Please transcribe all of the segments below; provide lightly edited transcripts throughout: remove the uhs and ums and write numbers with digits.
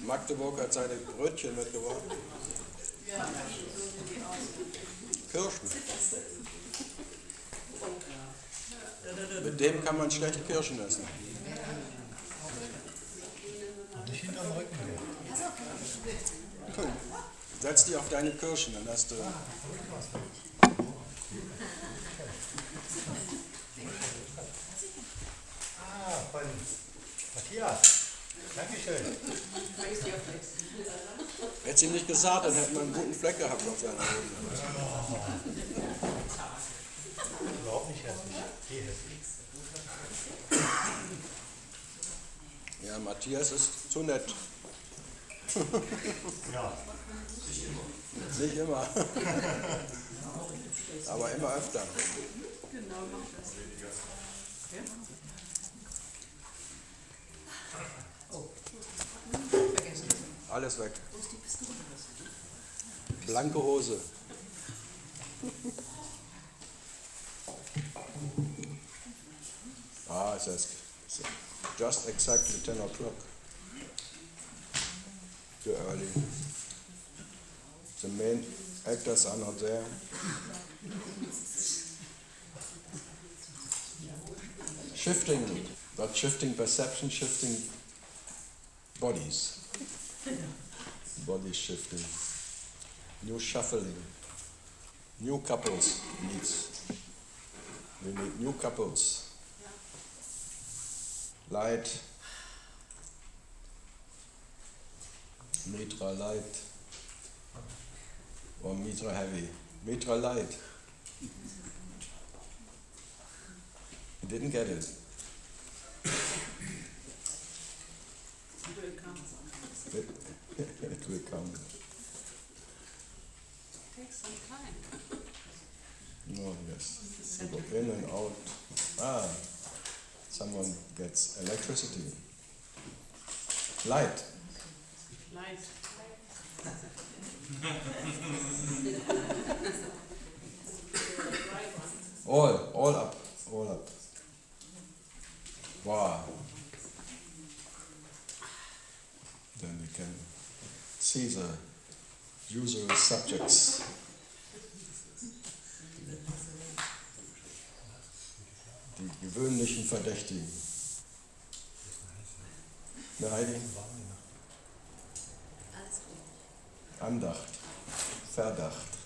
Magdeburg hat seine Brötchen mitgebracht. Kirschen. Mit dem kann man schlecht Kirschen essen. Nicht hinterm Rücken. Setz dich auf deine Kirschen, dann hast du... Von Matthias. Dankeschön. Hätte ihm nicht gesagt, dann hätte man einen guten Fleck gehabt auf seiner Hose. Überhaupt nicht hässlich. Geh hässlich. Ja, Matthias ist zu nett. Ja. Nicht immer. Aber immer öfter. Genau, mach das. Ja? Oh. Vergessen. Alles weg. Blanke Hose. It says just exactly 10 o'clock. Too early. The main actors are not there. Shifting, not shifting perception, shifting bodies. Body shifting. New shuffling. New couples needs. We need new couples. Light. Mitra light. Or Mitra heavy. Mitra light. You didn't get it. It will come. Takes some time. No, yes. You go in and out. Someone gets electricity. Light. Light. All up. Wow. Then we can see the usual subjects. Die gewöhnlichen Verdächtigen. Na Heidi? Andacht. Verdacht.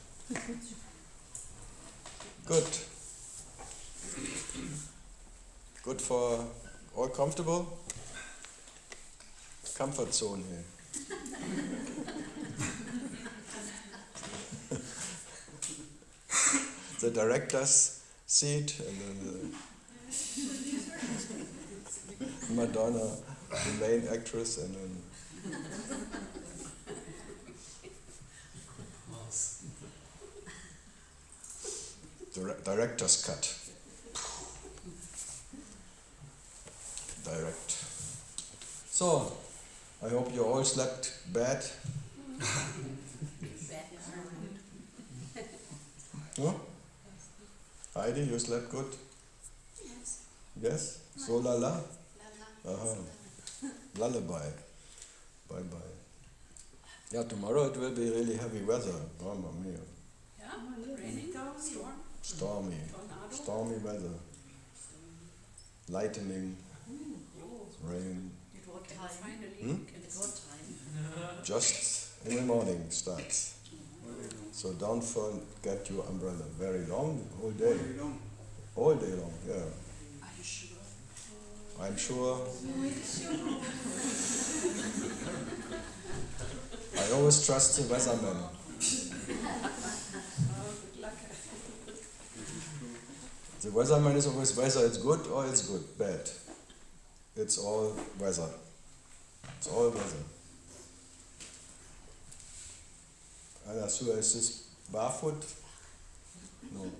Good. Good for all comfortable? Comfort zone here. The director's seat and then Madonna, the main actress, and then director's cut. Direct. So, I hope you all slept bad. Huh? Heidi, you slept good? Yes. Yes? So la la? Lala. Lullaby. Bye bye. Yeah, tomorrow it will be really heavy weather. Mamma mia. Yeah, raining, storm, Stormy. tornado. Stormy weather. Lightning. Rain. It what time? Finally, Hmm? it's what time? Just in the morning starts. So don't forget your umbrella. Very long, whole day. All day long, yeah. Are you sure? I'm sure. I always trust the weatherman. Oh, good luck. The weatherman is always whether it's good or it's good, bad. It's all weather. It's all weather. Anna Sue, is this barefoot? No.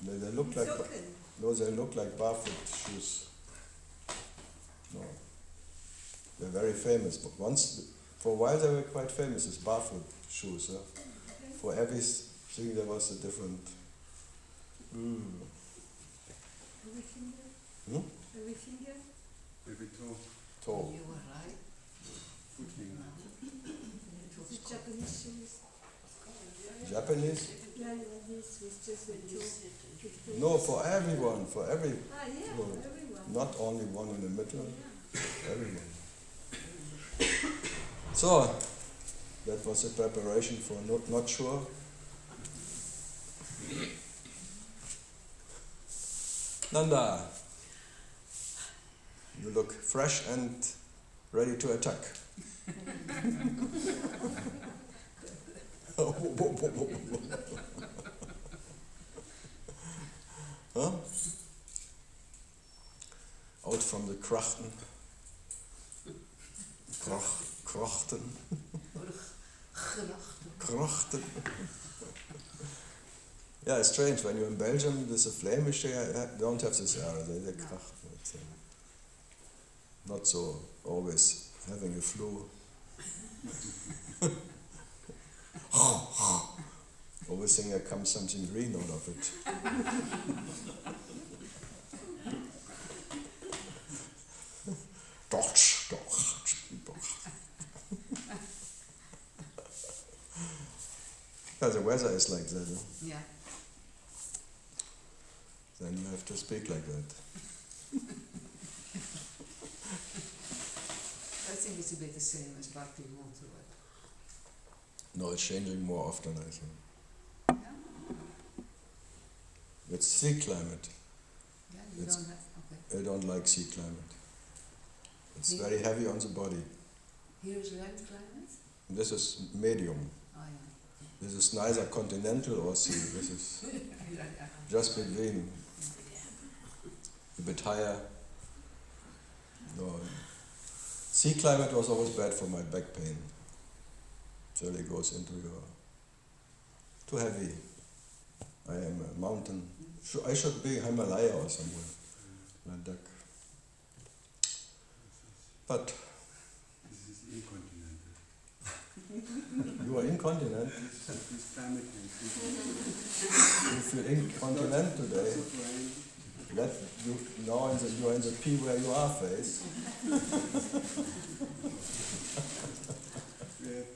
They look like they look like barefoot shoes. No. They're very famous, but for a while they were quite famous as barefoot shoes. For everything there was a different. Every finger? Hmm? Every finger? Every toe. Toe. You were right. Foot finger. Japanese shoes. Japanese? Yeah, this was just a joke. No, for everyone, for every, Ah, yeah, no, everyone. not only one in the middle, Yeah. everyone. So, that was a preparation for not sure. Nanda, you look fresh and ready to attack. Huh? Out from the krachten. Krachten. Krachten. Yeah, it's strange. When you're in Belgium, there's a Flemish, they don't have this error. They krachten. It's, not so always having a flu. Always think there comes something green out of it. Doch. Yeah, the weather is like that. Huh? Yeah. Then you have to speak like that. I think it's a bit the same as back Pyrmont, right? No, it's changing more often, I think. Yeah? It's sea climate. Yeah, you It's- don't have, okay. I don't like sea climate. It's Yeah. very heavy on the body. Here is land climate? This is medium. Oh yeah. This is neither continental or sea. This is Yeah. just between. A bit higher. No. Sea climate was always bad for my back pain. So it goes into your... Too heavy. I am a mountain. I should be Himalaya or somewhere. Ladakh. But This is incontinental. you are incontinent. This climate is You feel incontinent today. Let you now you are in the P where you are phase. We have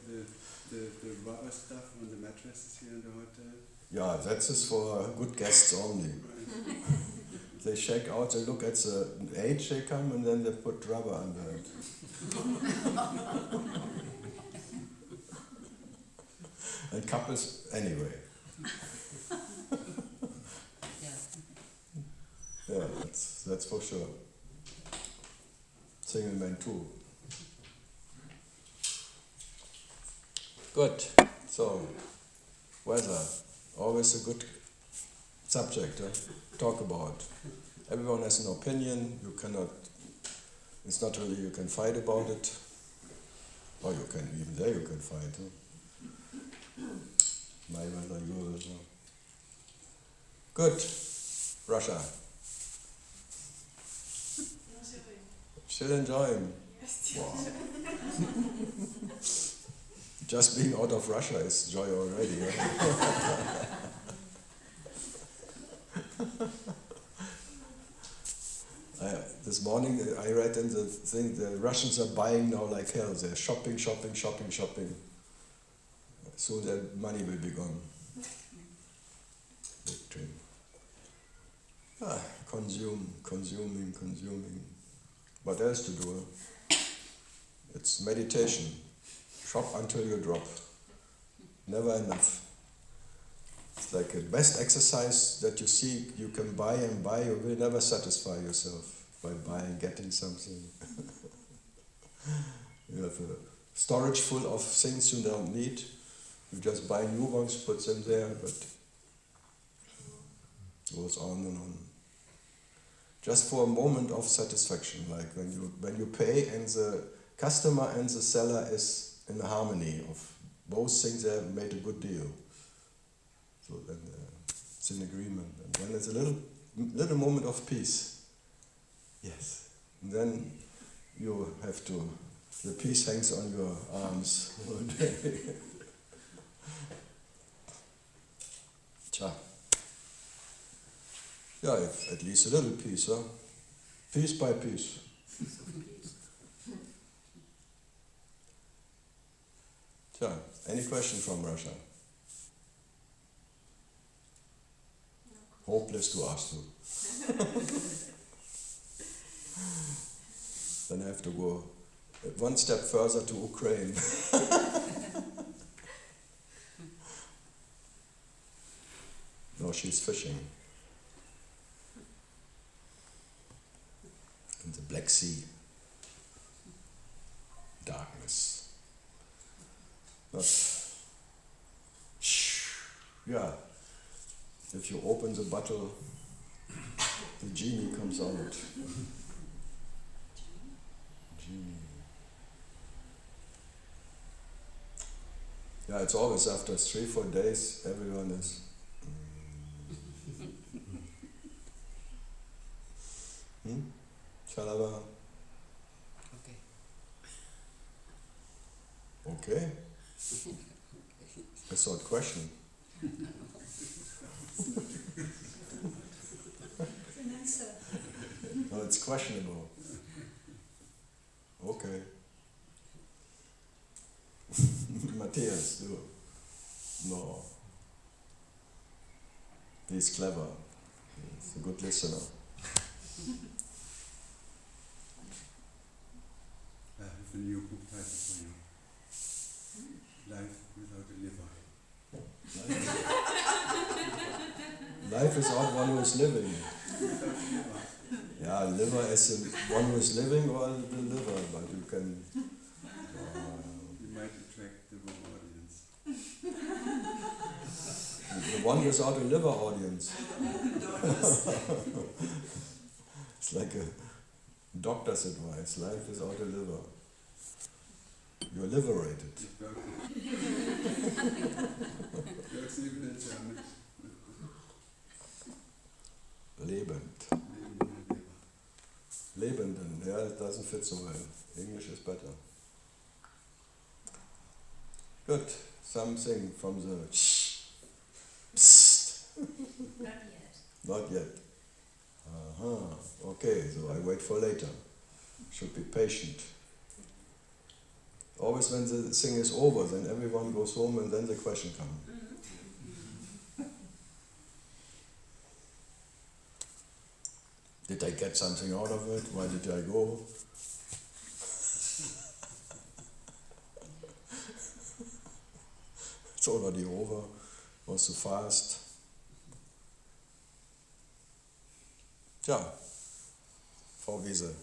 the rubber stuff on the mattresses here in the hotel. Yeah, that is for good guests only. They shake out, they look at the age they come, and then they put rubber under it. And couples, anyway. Yeah. Yeah, that's for sure. Single men too. Good. So, weather, always a good subject to talk about. Everyone has an opinion. You cannot. It's not really you can fight about it, or you can even there you can fight. Huh? My weather, yours. Huh? Good. Russia. Still enjoying. Wow. Just being out of Russia is joy already. Huh? This morning I read in the thing the Russians are buying now like hell. They're shopping. Soon their money will be gone. Big dream. Consuming. What else to do? It's meditation. Shop until you drop. Never enough. It's like the best exercise that you see, you can buy and buy, you will never satisfy yourself by buying, getting something. You have a storage full of things you don't need. You just buy new ones, put them there, but it goes on and on. Just for a moment of satisfaction, like when you pay and the customer and the seller is in harmony of both things, they have made a good deal. So then it's an agreement, and then it's a little moment of peace. Yes, and then you have to. The peace hangs on your arms all day. Tja. Yeah, at least a little peace, huh? Piece by piece. Yeah. Any question from Russia? Hopeless to ask you. Then I have to go one step further to Ukraine. No, she's fishing in the Black Sea. Darkness. But, yeah, if you open the bottle, the genie comes out. Genie. Yeah, it's always after 3-4 days, everyone is. Shalava. Okay. Okay. I saw a question. It's an answer. No, it's questionable. Okay. Matthias, do. No. He's clever. He's a good listener. I have a new book title for you. Life without a liver. Life is all one who is living. Yeah, liver as in one who is living or the liver, but you can. You might attract the wrong audience. The one without a liver audience. It's like a doctor's advice. Life without a liver. You're liberated. It works even in German. Lebend. Lebenden. Yeah, it doesn't fit so well. English is better. Good. Something from the psst. Not yet. Not yet. Okay, so I wait for later. Should be patient. Always when the thing is over, then everyone goes home and then the question comes. Did I get something out of it? Why did I go? It's already over. Was too fast. Tja, Frau Wiese.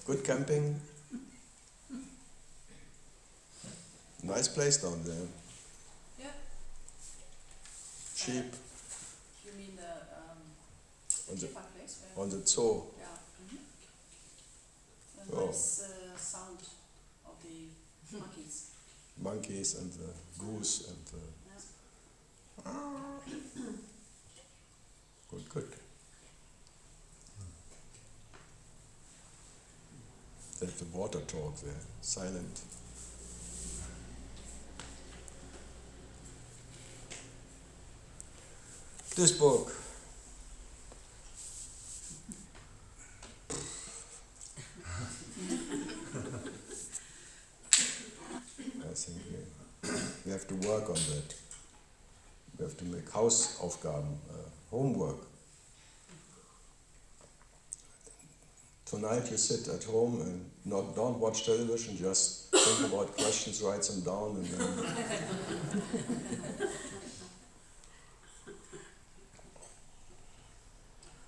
Good camping. Nice place down there. Yeah. Sheep You mean the on the Chipper place? Where? on the zoo. Yeah. Oh. Nice sound of the monkeys. Monkeys and the goose and the good. They have the water talk there, silent. This book. I think we have to work on that. We have to make Hausaufgaben, homework. Tonight you sit at home and don't watch television, just think about questions, write them down, and then.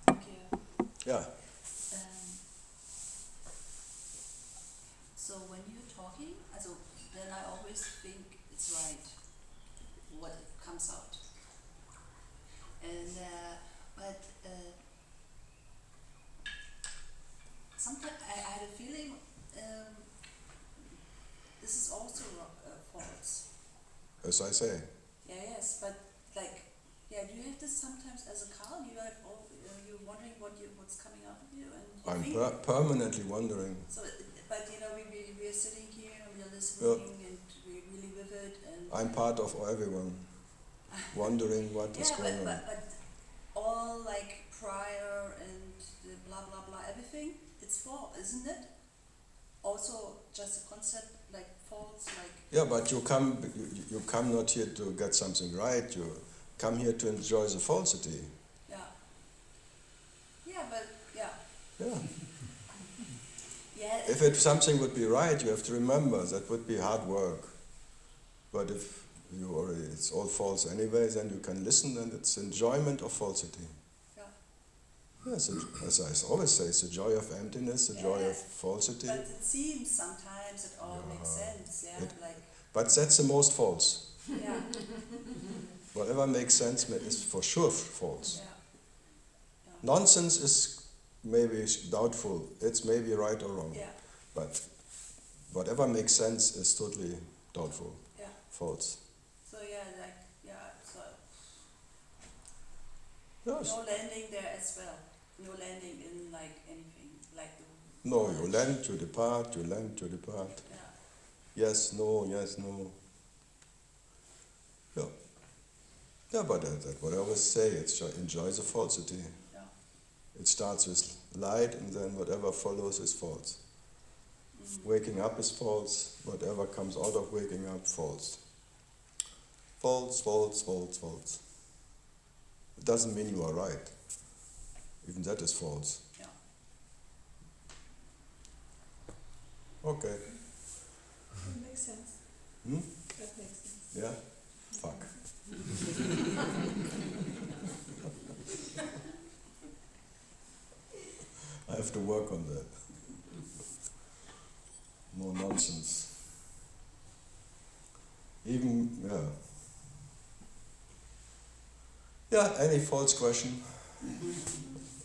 Okay. Yeah. So when you're talking, then I always think it's right what comes out. And but sometimes I had a feeling this is also false. As I say, Yeah, yes, but like, yeah, do you have this sometimes as a Karl? You have all, you're wondering what's coming out of you, and you I'm think, permanently wondering. so, but we are sitting here and we are listening and we're really vivid and. I'm part of everyone, wondering what is Yeah, going on. but all like prior and the blah blah blah, everything, it's false, isn't it? Also, just a concept like false, like. Yeah, but you come not here to get something right. You come here to enjoy the falsity. Yeah. Yeah, but yeah. Yeah. Yeah. If something would be right, you have to remember that would be hard work. But if you already it's all false anyway, then you can listen, and it's enjoyment of falsity. Yeah. Yes, as I always say, it's the joy of emptiness, the joy of falsity. But it seems sometimes it all makes sense, yeah, like. But that's the most false. Yeah. Whatever makes sense is for sure false. Yeah. Yeah. Nonsense is maybe doubtful. It's maybe right or wrong. Yeah. But whatever makes sense is totally doubtful. Yeah. False. So yeah, like so Yes. no landing there as well. No landing in like anything, like the. No, you land, you depart, you land, you depart. Yeah. Yes, no, yes, no. Yeah. Yeah, but what I always say, it's enjoy the falsity. Yeah. It starts with light, and then whatever follows is false. Mm. Waking up is false. Whatever comes out of waking up, false. False, false, false, false. It doesn't mean you are right. Even that is false. Yeah. Okay. That makes sense. Hmm? That makes sense. Yeah? Fuck. I have to work on that. More nonsense. Even, yeah. Yeah, any false question?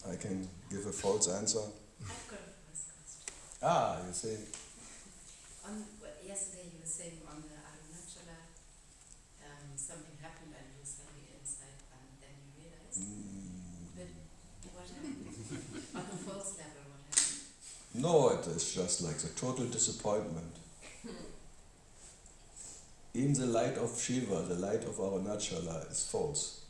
I can give a false answer. I've got a first question. Ah, you see. Yesterday you were saying on the Arunachala, something happened and you were standing inside and then you realized. But what happened? On the false level, what happened? No, it is just like the total disappointment. Even the light of Shiva, the light of Arunachala is false.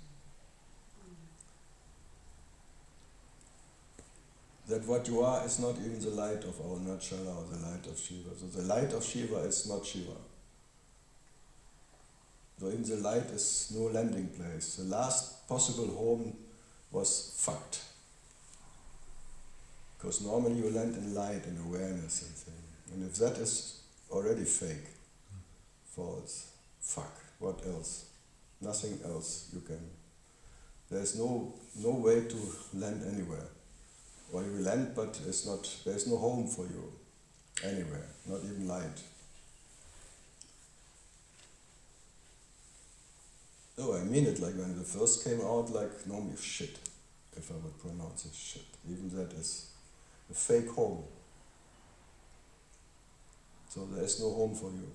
That what you are is not even the light of Arunachala or the light of Shiva. So the light of Shiva is not Shiva. So in the light is no landing place. The last possible home was fucked. Because normally you land in light, in awareness and things. And if that is already fake, false, fuck, what else? Nothing else you can. There's no way to land anywhere. Or you land, but there's no home for you anywhere, not even light. No, I mean it, like when it first came out, like normally shit, if I would pronounce it shit. Even that is a fake home. So there's no home for you.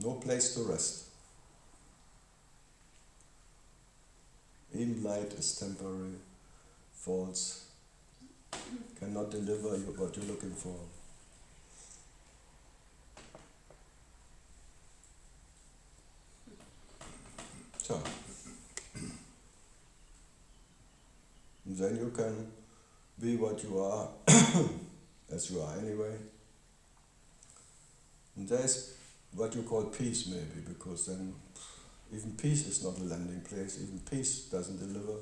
No place to rest. Even light is temporary, false, cannot deliver you what you're looking for. So, and then you can be what you are, as you are anyway. And there's what you call peace maybe, because then even peace is not a landing place, even peace doesn't deliver.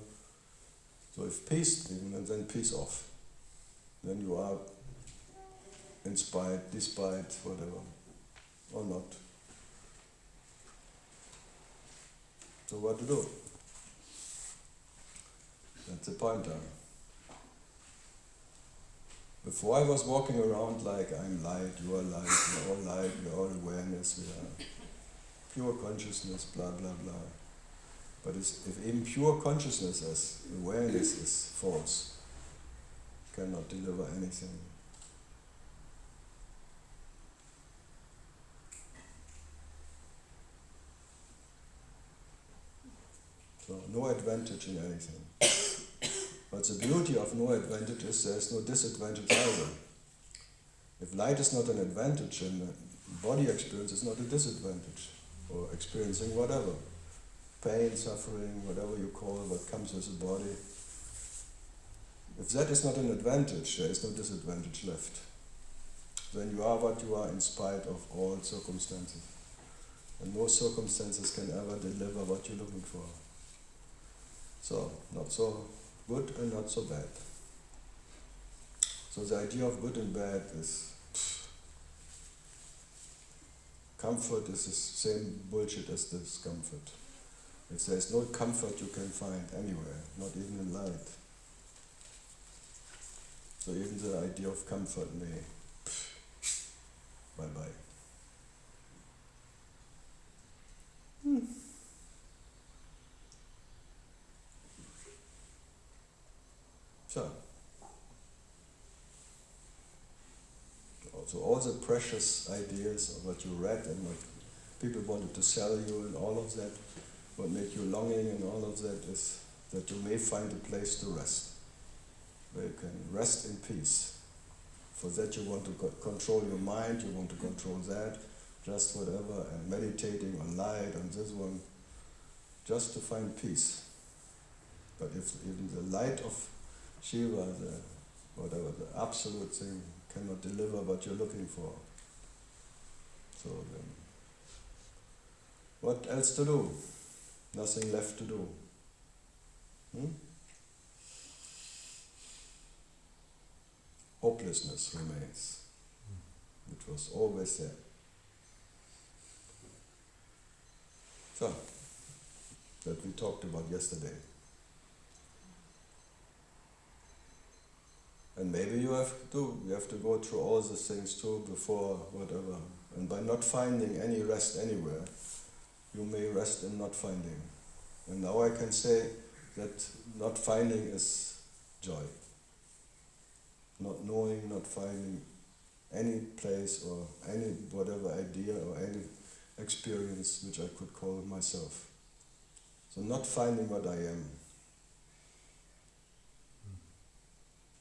So if peace, then peace off. Then you are inspired, despite, whatever, or not. So what to do? That's the point. Before I was walking around like I'm light, you are light, we are all light, we are all awareness, we are pure consciousness, blah blah blah. But if even pure consciousness as awareness is false, cannot deliver anything. So no advantage in anything. But the beauty of no advantage is there's no disadvantage either. If light is not an advantage, then body experience is not a disadvantage. Or experiencing whatever. Pain, suffering, whatever you call what comes with the body, If that is not an advantage, there is no disadvantage left. Then you are what you are in spite of all circumstances. And no circumstances can ever deliver what you're looking for. So, not so good and not so bad. So the idea of good and bad is, comfort is the same bullshit as discomfort. If there's no comfort you can find anywhere, not even in light. So even the idea of comfort may, bye-bye. So all the precious ideas of what you read and what people wanted to sell you and all of that, what made you longing and all of that is that you may find a place to rest, where you can rest in peace. For that you want to control your mind, you want to control that, just whatever, and meditating on light, on this one, just to find peace. But if even the light of Shiva, the absolute thing, cannot deliver what you're looking for, so then, what else to do? Nothing left to do. Hopelessness remains, which was always there. So, that we talked about yesterday. And maybe you have to go through all the things too before whatever. And by not finding any rest anywhere, you may rest in not finding. And now I can say that not finding is joy. Not knowing, not finding any place or any whatever idea or any experience which I could call myself. So not finding what I am.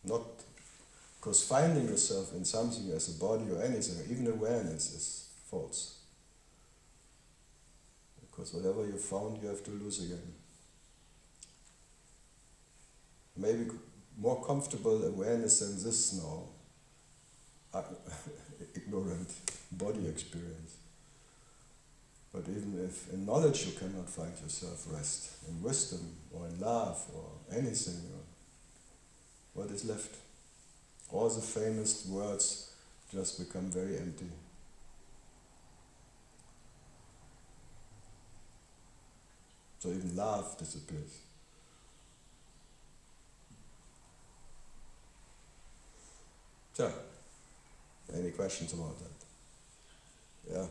Not, because finding yourself in something as a body or anything, even awareness, is false. Because whatever you found, you have to lose again. Maybe more comfortable awareness than this now, ignorant body experience. But even if in knowledge you cannot find yourself rest, in wisdom or in love or anything, what is left? All the famous words just become very empty. So even love disappears. So, any questions about that? Yeah?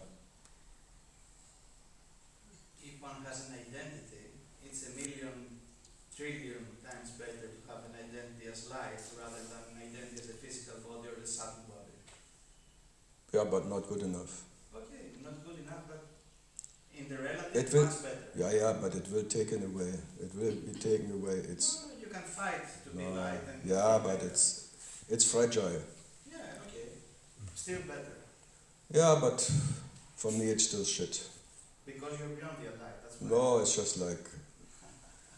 If one has an identity, it's a million trillion times better to have an identity as light rather than an identity as a physical body or the subtle body. Yeah, but not good enough. Okay, not good enough, but in the relative, much better. Yeah, but it will taken away. It will be taken away. It's no, you can fight to be light. And yeah, but it's fragile. Yeah, okay. Still better. Yeah, but for me it's still shit. Because you're beyond the light, that's why. No, it's just like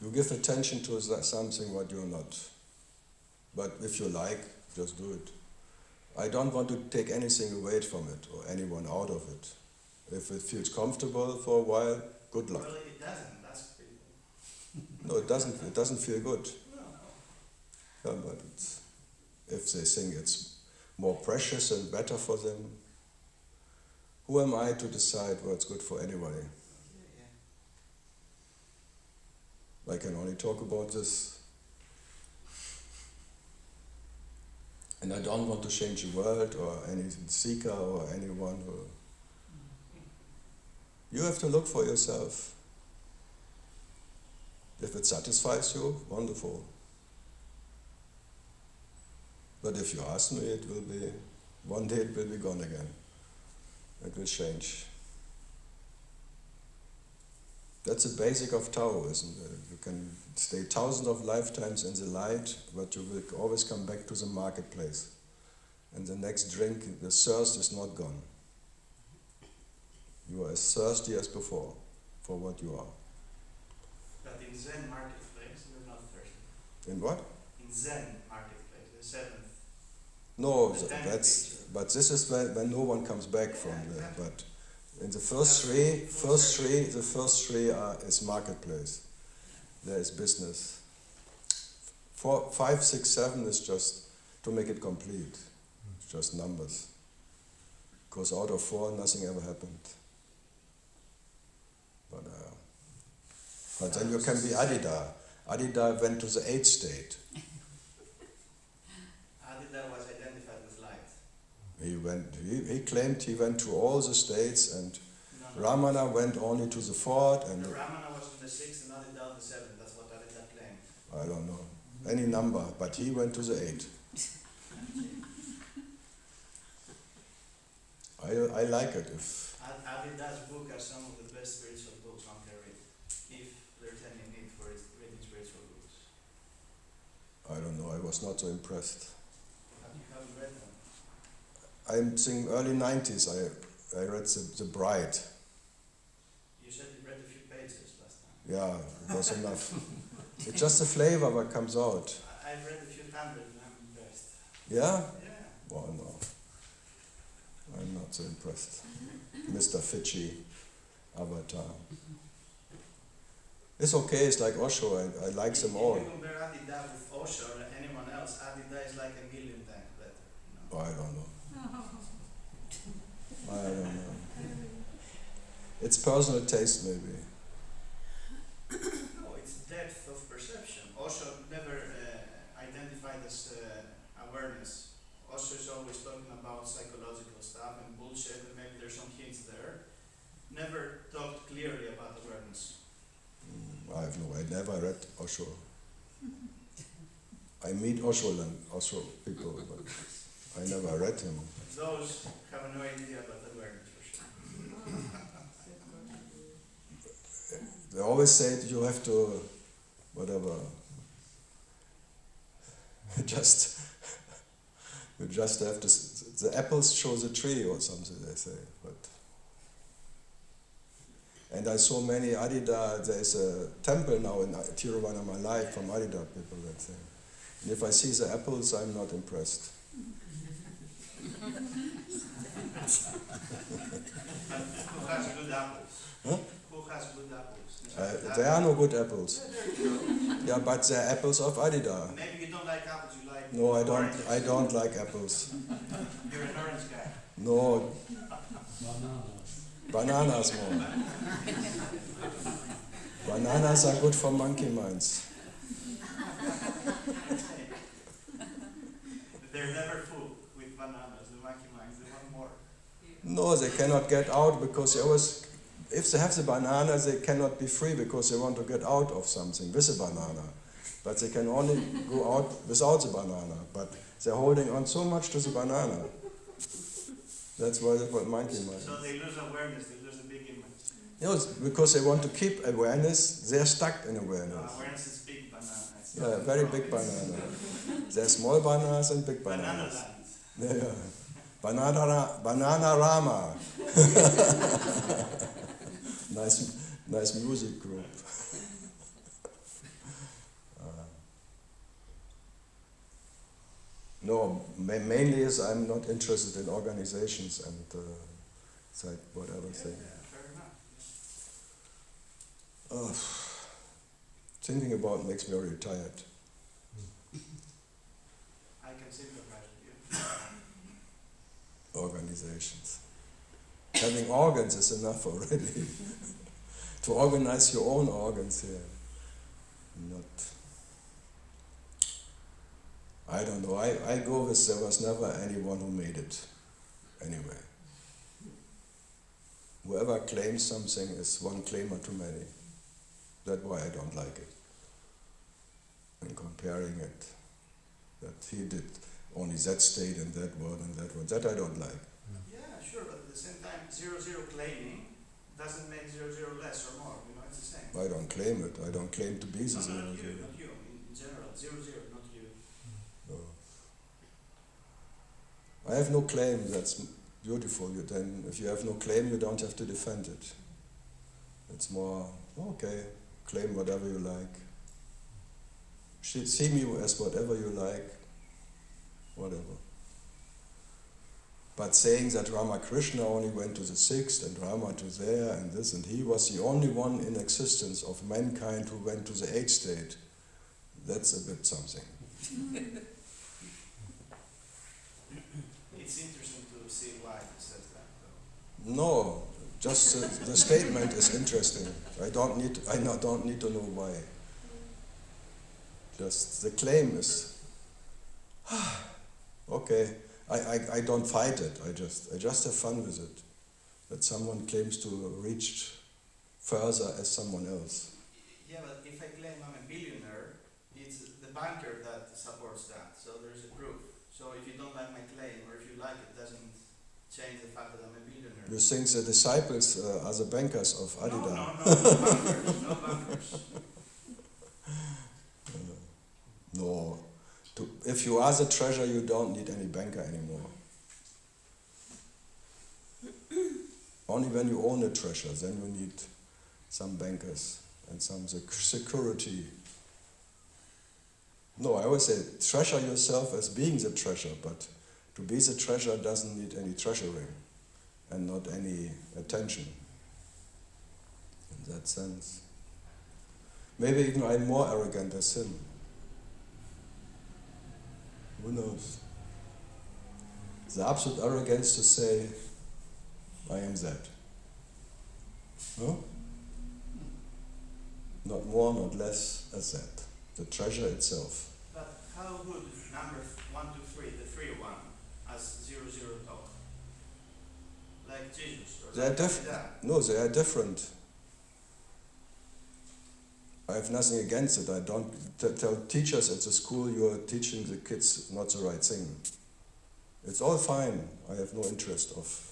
you give attention to something what you're not. But if you like, just do it. I don't want to take anything away from it or anyone out of it. If it feels comfortable for a while, good luck. Well, it doesn't, that's people. No, it doesn't. It doesn't feel good. No. Yeah, but if they think it's more precious and better for them, who am I to decide what's good for anybody? Yeah. I can only talk about this. And I don't want to change the world or any seeker or anyone who... You have to look for yourself. If it satisfies you, wonderful. But if you ask me, it will be, one day it will be gone again. It will change. That's the basic of Taoism. You can stay thousands of lifetimes in the light, but you will always come back to the marketplace. And the next drink, the thirst is not gone. You are as thirsty as before for what you are. But in Zen marketplace, we're not thirsty. In what? In Zen marketplace. seventh. No, The tenth that's, picture. but this is when no one comes back from Yeah, there. exactly. But in the first three, the first three is marketplace. There is business. 4, 5, 6, 7 is just to make it complete. It's just numbers. Because out of 4, nothing ever happened. But then you can be Adida. Adida went to the 8th state. Adida was identified with light. He claimed he went to all the states, and No, Ramana went only to the 4th, and The Ramana was in the 6th and Adida the 7th. That's what Adida claimed. I don't know, any number, but he went to the 8th. I like it if, Adida's book are some of the best spiritual books one can read, if there's any need for it, reading spiritual books. I don't know, I was not so impressed. You haven't read them? I'm saying early 90s, I read the Bride. You said you read a few pages last time. Yeah, it was enough. It's just the flavor what comes out. I've read a few hundred and I'm impressed. Yeah? Yeah. Well, no. I'm not so impressed. Mr. Fitchy, Avatar. It's okay, it's like Osho, I like them all. If you compare Adida with Osho or anyone else, Adida is like a million times better. You know? I don't know. I don't know. It's personal taste, maybe. No, it's depth of perception. Osho never identified as awareness. Osho is always talking about psychological stuff and bullshit, and maybe there's some hints there. Never talked clearly about awareness. I never read Osho. I meet Osho people, but I never read him. Those have no idea about awareness for sure. They always say that you have to, whatever, you just have to, the apples show the tree or something, they say. And I saw many Adida, there is a temple now in Tiruvannamalai from Adida people that say. And if I see the apples, I'm not impressed. Who has good apples? Huh? Who has good apples? There are no good apples. Yeah, but they're apples of Adida. Maybe you don't like apples, you like No, I oranges. don't like apples. You're an orange guy. No, bananas more. Bananas are good for monkey minds. They're never full with bananas, the monkey minds, they want more. No, they cannot get out because they always, if they have the banana, they cannot be free because they want to get out of something with a banana. But they can only go out without the banana. But they're holding on so much to the banana. That's why they call monkey mind. So they lose awareness, they lose the big image. You know, it's because they want to keep awareness, they're stuck in awareness. Awareness is big banana. It's Yeah, not very wrong. big banana. There are small bananas and big Banana bananas. land. Yeah. Banana Rama. nice music group. No, mainly is I'm not interested in organizations and it's like whatever thing. Fair enough. Thinking about it makes me very tired. I can sympathize with you. Organizations. Having organs is enough already. To organize your own organs here. Not. I don't know. I go with there was never anyone who made it. Anyway. Whoever claims something is one claimer too many. That's why I don't like it. And comparing it, that he did only that state and that one and that one, that I don't like. Yeah, sure, but at the same time, 0 claiming doesn't make 0 less or more. You know, it's the same. I don't claim it. I don't claim to be the No, zero. not you, not you. In general, 0, not you. No. I have no claim. That's beautiful. Then, if you have no claim, you don't have to defend it. It's more okay. Claim whatever you like. See me as whatever you like. whatever. But saying that Ramakrishna only went to the sixth and Rama to there and this, and he was the only one in existence of mankind who went to the eighth state, that's a bit something. It's interesting to see why he says that, though. No, just the statement is interesting. I don't need to know why. Just the claim is okay. I don't fight it. I just have fun with it. That someone claims to reach further as someone else. Yeah, but if I claim I'm a billionaire, it's the banker that supports that. So there's a proof. So if you don't like my claim, or if you like it, doesn't change the fact that I'm a billionaire. You think the disciples are the bankers of Adidas? No bankers. No. If you are the treasure, you don't need any banker anymore. Only when you own a treasure, then you need some bankers and some security. No, I always say treasure yourself as being the treasure, but to be the treasure doesn't need any treasuring and not any attention. In that sense. Maybe even I'm more arrogant as him. Who knows? The absolute arrogance to say, I am that. No? Not more, not less as that. The treasure itself. But how would number 1, 2, 3, the 3 1, as 0, 0 talk? Like Jesus or They are something like that? No, they are different. I have nothing against it. I don't tell teachers at the school you are teaching the kids not the right thing. It's all fine. I have no interest of.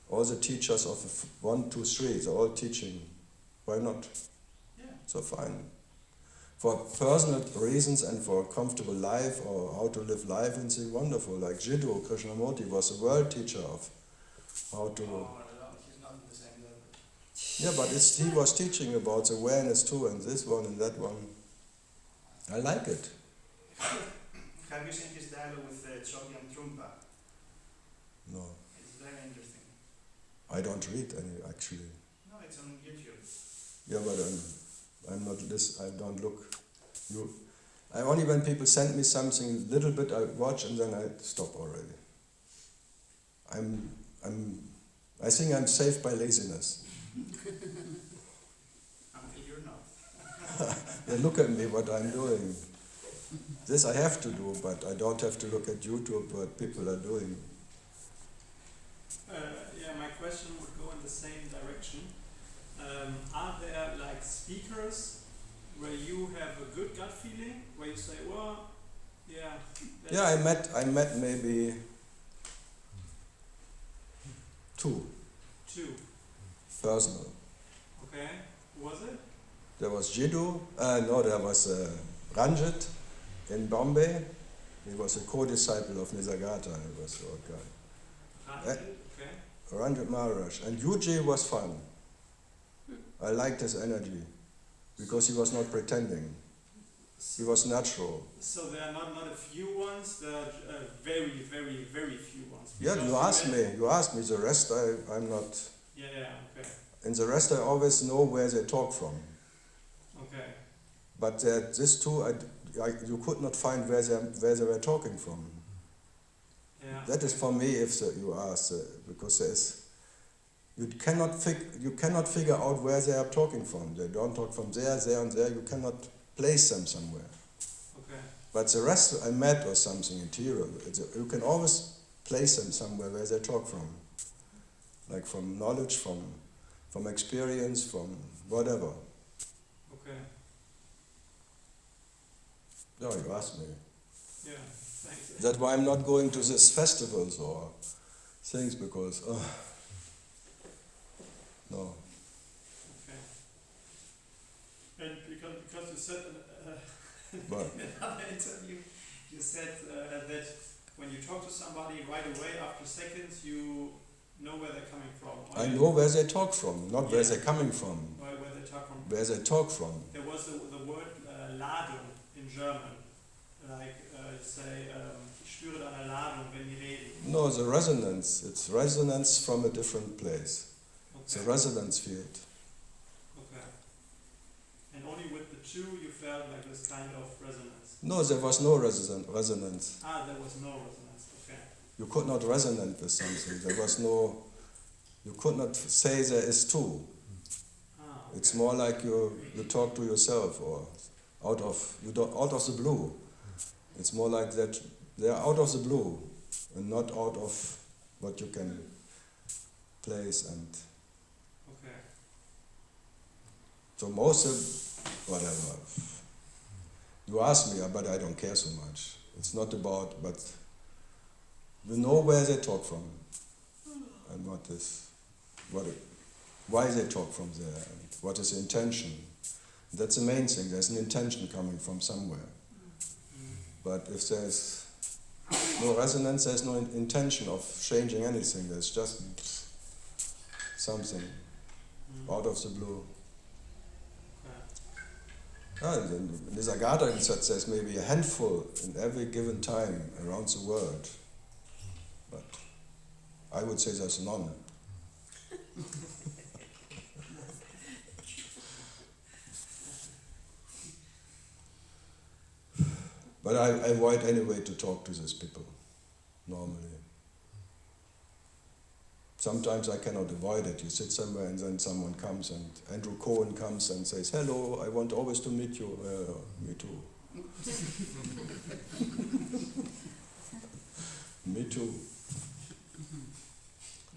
All the teachers of 1, 2, 3, they're all teaching. Why not? Yeah. So fine. For personal reasons and for a comfortable life or how to live life and things wonderful. Like Jiddu Krishnamurti was a world teacher of how to. Oh, no, he's not in the same level. Yeah, but he was teaching about awareness too, and this one and that one. I like it. Have you seen his dialogue with Chogyam Trungpa? No, It's very interesting. I don't read any actually. No, it's on YouTube. Yeah, but I'm not this. I don't look. I only when people send me something little bit I watch and then I stop already. I think I'm safe by laziness. Until you're not. They look at me what I'm doing. This I have to do, but I don't have to look at YouTube what people are doing. Yeah, my question would go in the same direction. Are there like speakers where you have a good gut feeling, where you say, well, yeah. Yeah, I met maybe two personal. Okay, who was it? There was Jiddu, there was Ranjit in Bombay. He was a co-disciple of Nisargadatta. He was a guy. Okay. Ranjit Maharaj. And Yuji was fun. I liked his energy because he was not pretending. He was natural. So there are not a few ones, there are very, very, very few ones. Yeah, you asked me. The rest I'm not. Yeah, okay. And the rest I always know where they talk from. Okay. But these two, you could not find where they were talking from. Yeah. That is for me if you ask, because you cannot figure out where they are talking from. They don't talk from there, and there. You cannot place them somewhere. Okay. But the rest I met or something interior. You can always place them somewhere where they talk from, like from knowledge, from experience, from whatever. Okay. No, you asked me. Yeah, thanks. That's why I'm not going to these festivals or things because, no. Okay. And because you said But in another interview, you said that when you talk to somebody right away, after seconds, you know where they're coming from. I know where they talk from, not where they're coming from. Where they talk from. Where they talk from. There was the word Ladung in German, like say, ich spüre da eine Ladung, wenn die reden. No, the resonance. It's resonance from a different place. It's a Okay. resonance field. Okay. And only with the two you felt like this kind of resonance. No, there was no resonance. Ah, there was no resonance. Okay. You could not resonate with something. There was no. You could not say there is two. Ah, okay. It's more like you talk to yourself or out of the blue. It's more like that they are out of the blue and not out of what you can place and Okay. so most of whatever. You ask me, but I don't care so much. It's not about, but you know where they talk from and why they talk from there and what is the intention. That's the main thing. There's an intention coming from somewhere. But if there's no resonance, there's no intention of changing anything. There's just something out of the blue. In Nisargadatta it says there's maybe a handful in every given time around the world. But I would say there's none. But I avoid anyway to talk to these people, normally. Sometimes I cannot avoid it. You sit somewhere and then someone comes and Andrew Cohen comes and says, "Hello, I want always to meet you." Me too. Me too.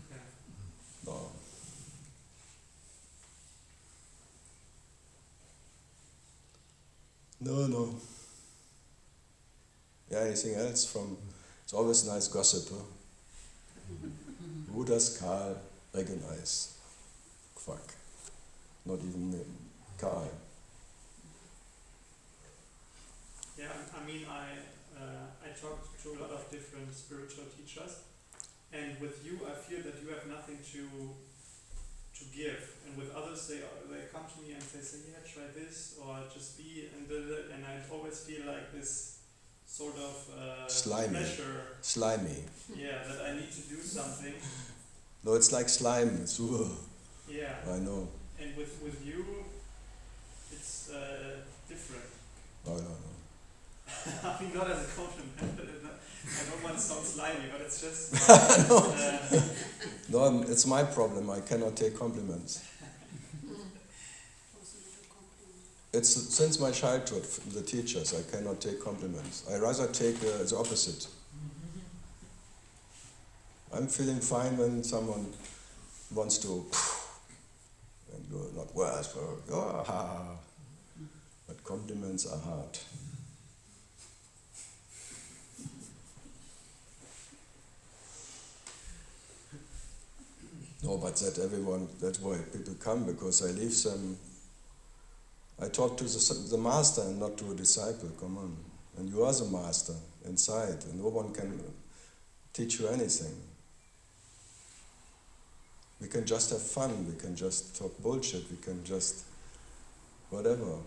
Okay. No. No. Yeah, anything else from... It's always nice gossip, huh? Who does Karl recognize? Fuck. Not even me. Karl. Yeah, I mean, I talked to a lot of different spiritual teachers, and with you, I feel that you have nothing to give, and with others, they come to me and they say, "Yeah, try this," or "Just be," and I always feel like this sort of Slimy. pressure. Slimy. Yeah, that I need to do something. No, it's like slime. It's, Yeah. I know. And with you, it's different. No. I mean, not as a compliment, but I don't want to sound slimy, but it's just... No, it's my problem. I cannot take compliments. It's since my childhood, the teachers, I cannot take compliments. I rather take the opposite. I'm feeling fine when someone wants to, and you're not worse, but compliments are hard. No, but that's why people come, because I leave them. I talk to the master and not to a disciple, come on. And you are the master inside, and no one can teach you anything. We can just have fun, we can just talk bullshit, we can just whatever.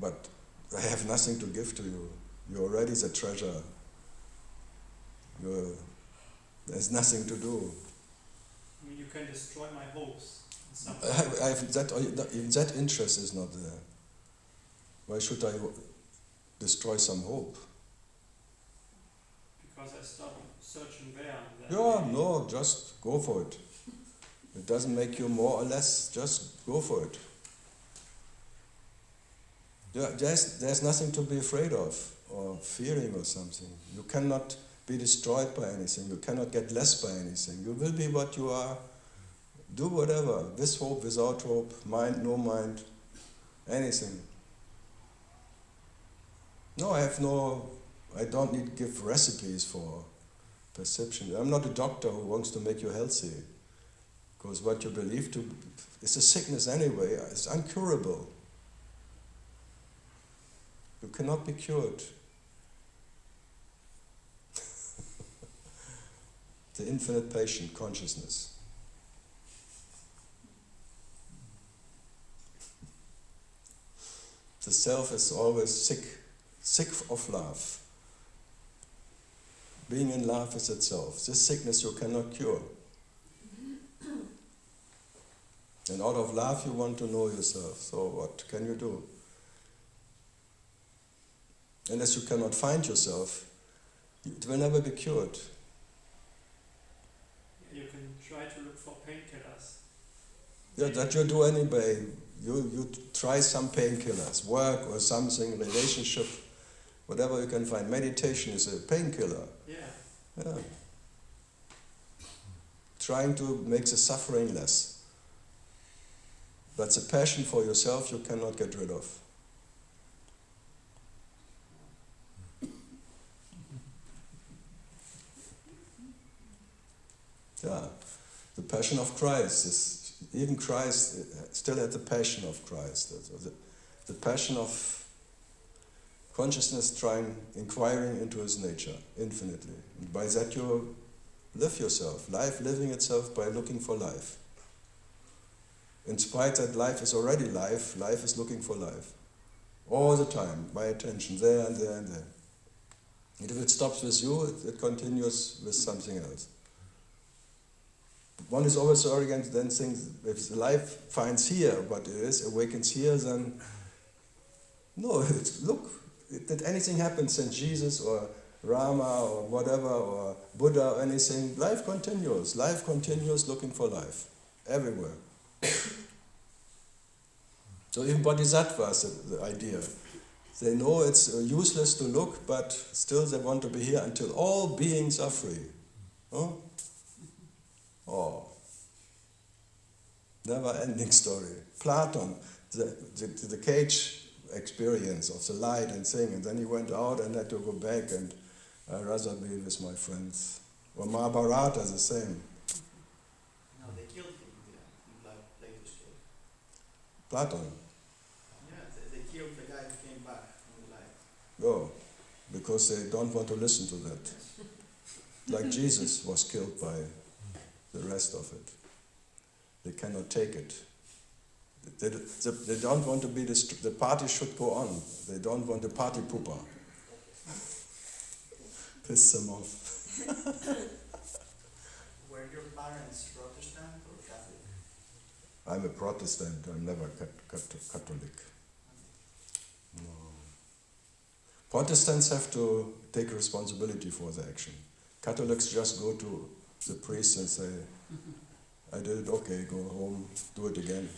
But I have nothing to give to you. You're already the treasure. There's nothing to do. I mean, you can destroy my hopes. In some way. Even that interest is not there. Why should I destroy some hope? Because I stopped searching there. Yeah, no, just go for it. It doesn't make you more or less, just go for it. There's nothing to be afraid of or fearing or something. You cannot be destroyed by anything. You cannot get less by anything. You will be what you are. Do whatever, with hope, without hope, mind, no mind, anything. No, I don't need to give recipes for perception. I'm not a doctor who wants to make you healthy. Because what you believe to is a sickness anyway, it's uncurable. You cannot be cured. The infinite patient consciousness. The self is always sick of love. Being in love is itself. This sickness you cannot cure. And out of love you want to know yourself. So what can you do? Unless you cannot find yourself, it will never be cured. You can try to look for painkillers. Yeah, that you do anyway. You try some painkillers, work or something, relationship, whatever you can find. Meditation is a painkiller. Yeah. Trying to make the suffering less. But the passion for yourself you cannot get rid of. Yeah, the passion of Christ is, even Christ still had the passion of Christ. The passion of consciousness inquiring into his nature infinitely. And by that you live yourself, life living itself by looking for life. In spite that life is already life, life is looking for life. All the time, by attention, there and there and there. And if it stops with you, it continues with something else. One is always so arrogant, then thinks, if the life finds here what it is, awakens here, then no, look, did anything happen since Jesus or Rama or whatever, or Buddha or anything? Life continues looking for life, everywhere. So even bodhisattvas, the idea, they know it's useless to look, but still they want to be here until all beings are free. Huh? Oh, never-ending story. Platon, the cage experience of the light and thing, and then he went out and had to go back, and I'd rather be with my friends. Or Mahabharata, the same. No, they killed him in Plato's cave. Platon. Yeah, they killed the guy who came back from the light. Oh, because they don't want to listen to that. Like Jesus was killed by the rest of it. They cannot take it. They don't want to be the party should go on. They don't want a party pooper. Piss them off. Were your parents Protestant or Catholic? I'm a Protestant, I'm never Catholic. No. Protestants have to take responsibility for their action. Catholics just go to the priest and say, I did it, okay, go home, do it again.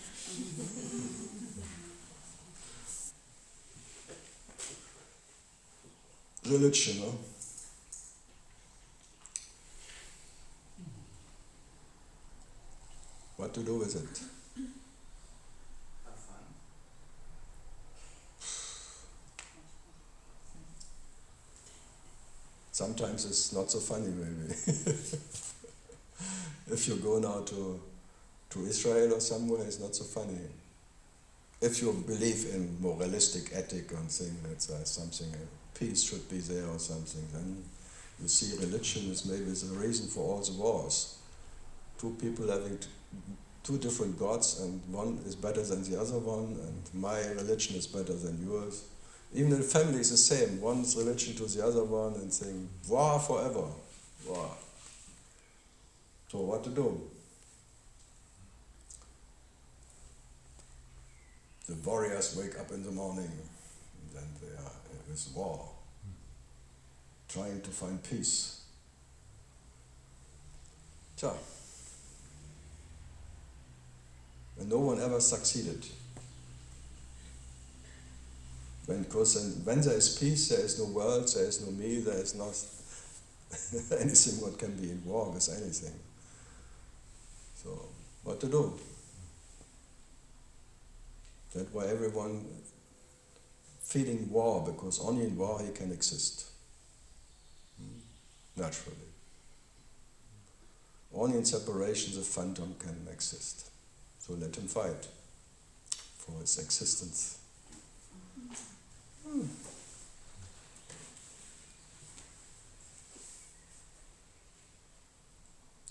Religion, no? What to do with it? Have fun. Sometimes it's not so funny, maybe. If you go now to Israel or somewhere, it's not so funny. If you believe in moralistic ethic and think that something, peace should be there or something, then you see religion is maybe the reason for all the wars. Two people having two different gods, and one is better than the other one, and my religion is better than yours. Even in the family is the same. One's religion to the other one, and saying, war forever. War. So what to do? The warriors wake up in the morning, and then they are with war, trying to find peace. Tja. And no one ever succeeded. Because when there is peace, there is no world, there is no me, there is not anything what can be in war with anything. So, what to do? That's why everyone feeding war, because only in war he can exist. Naturally. Only in separation the phantom can exist. So let him fight for his existence.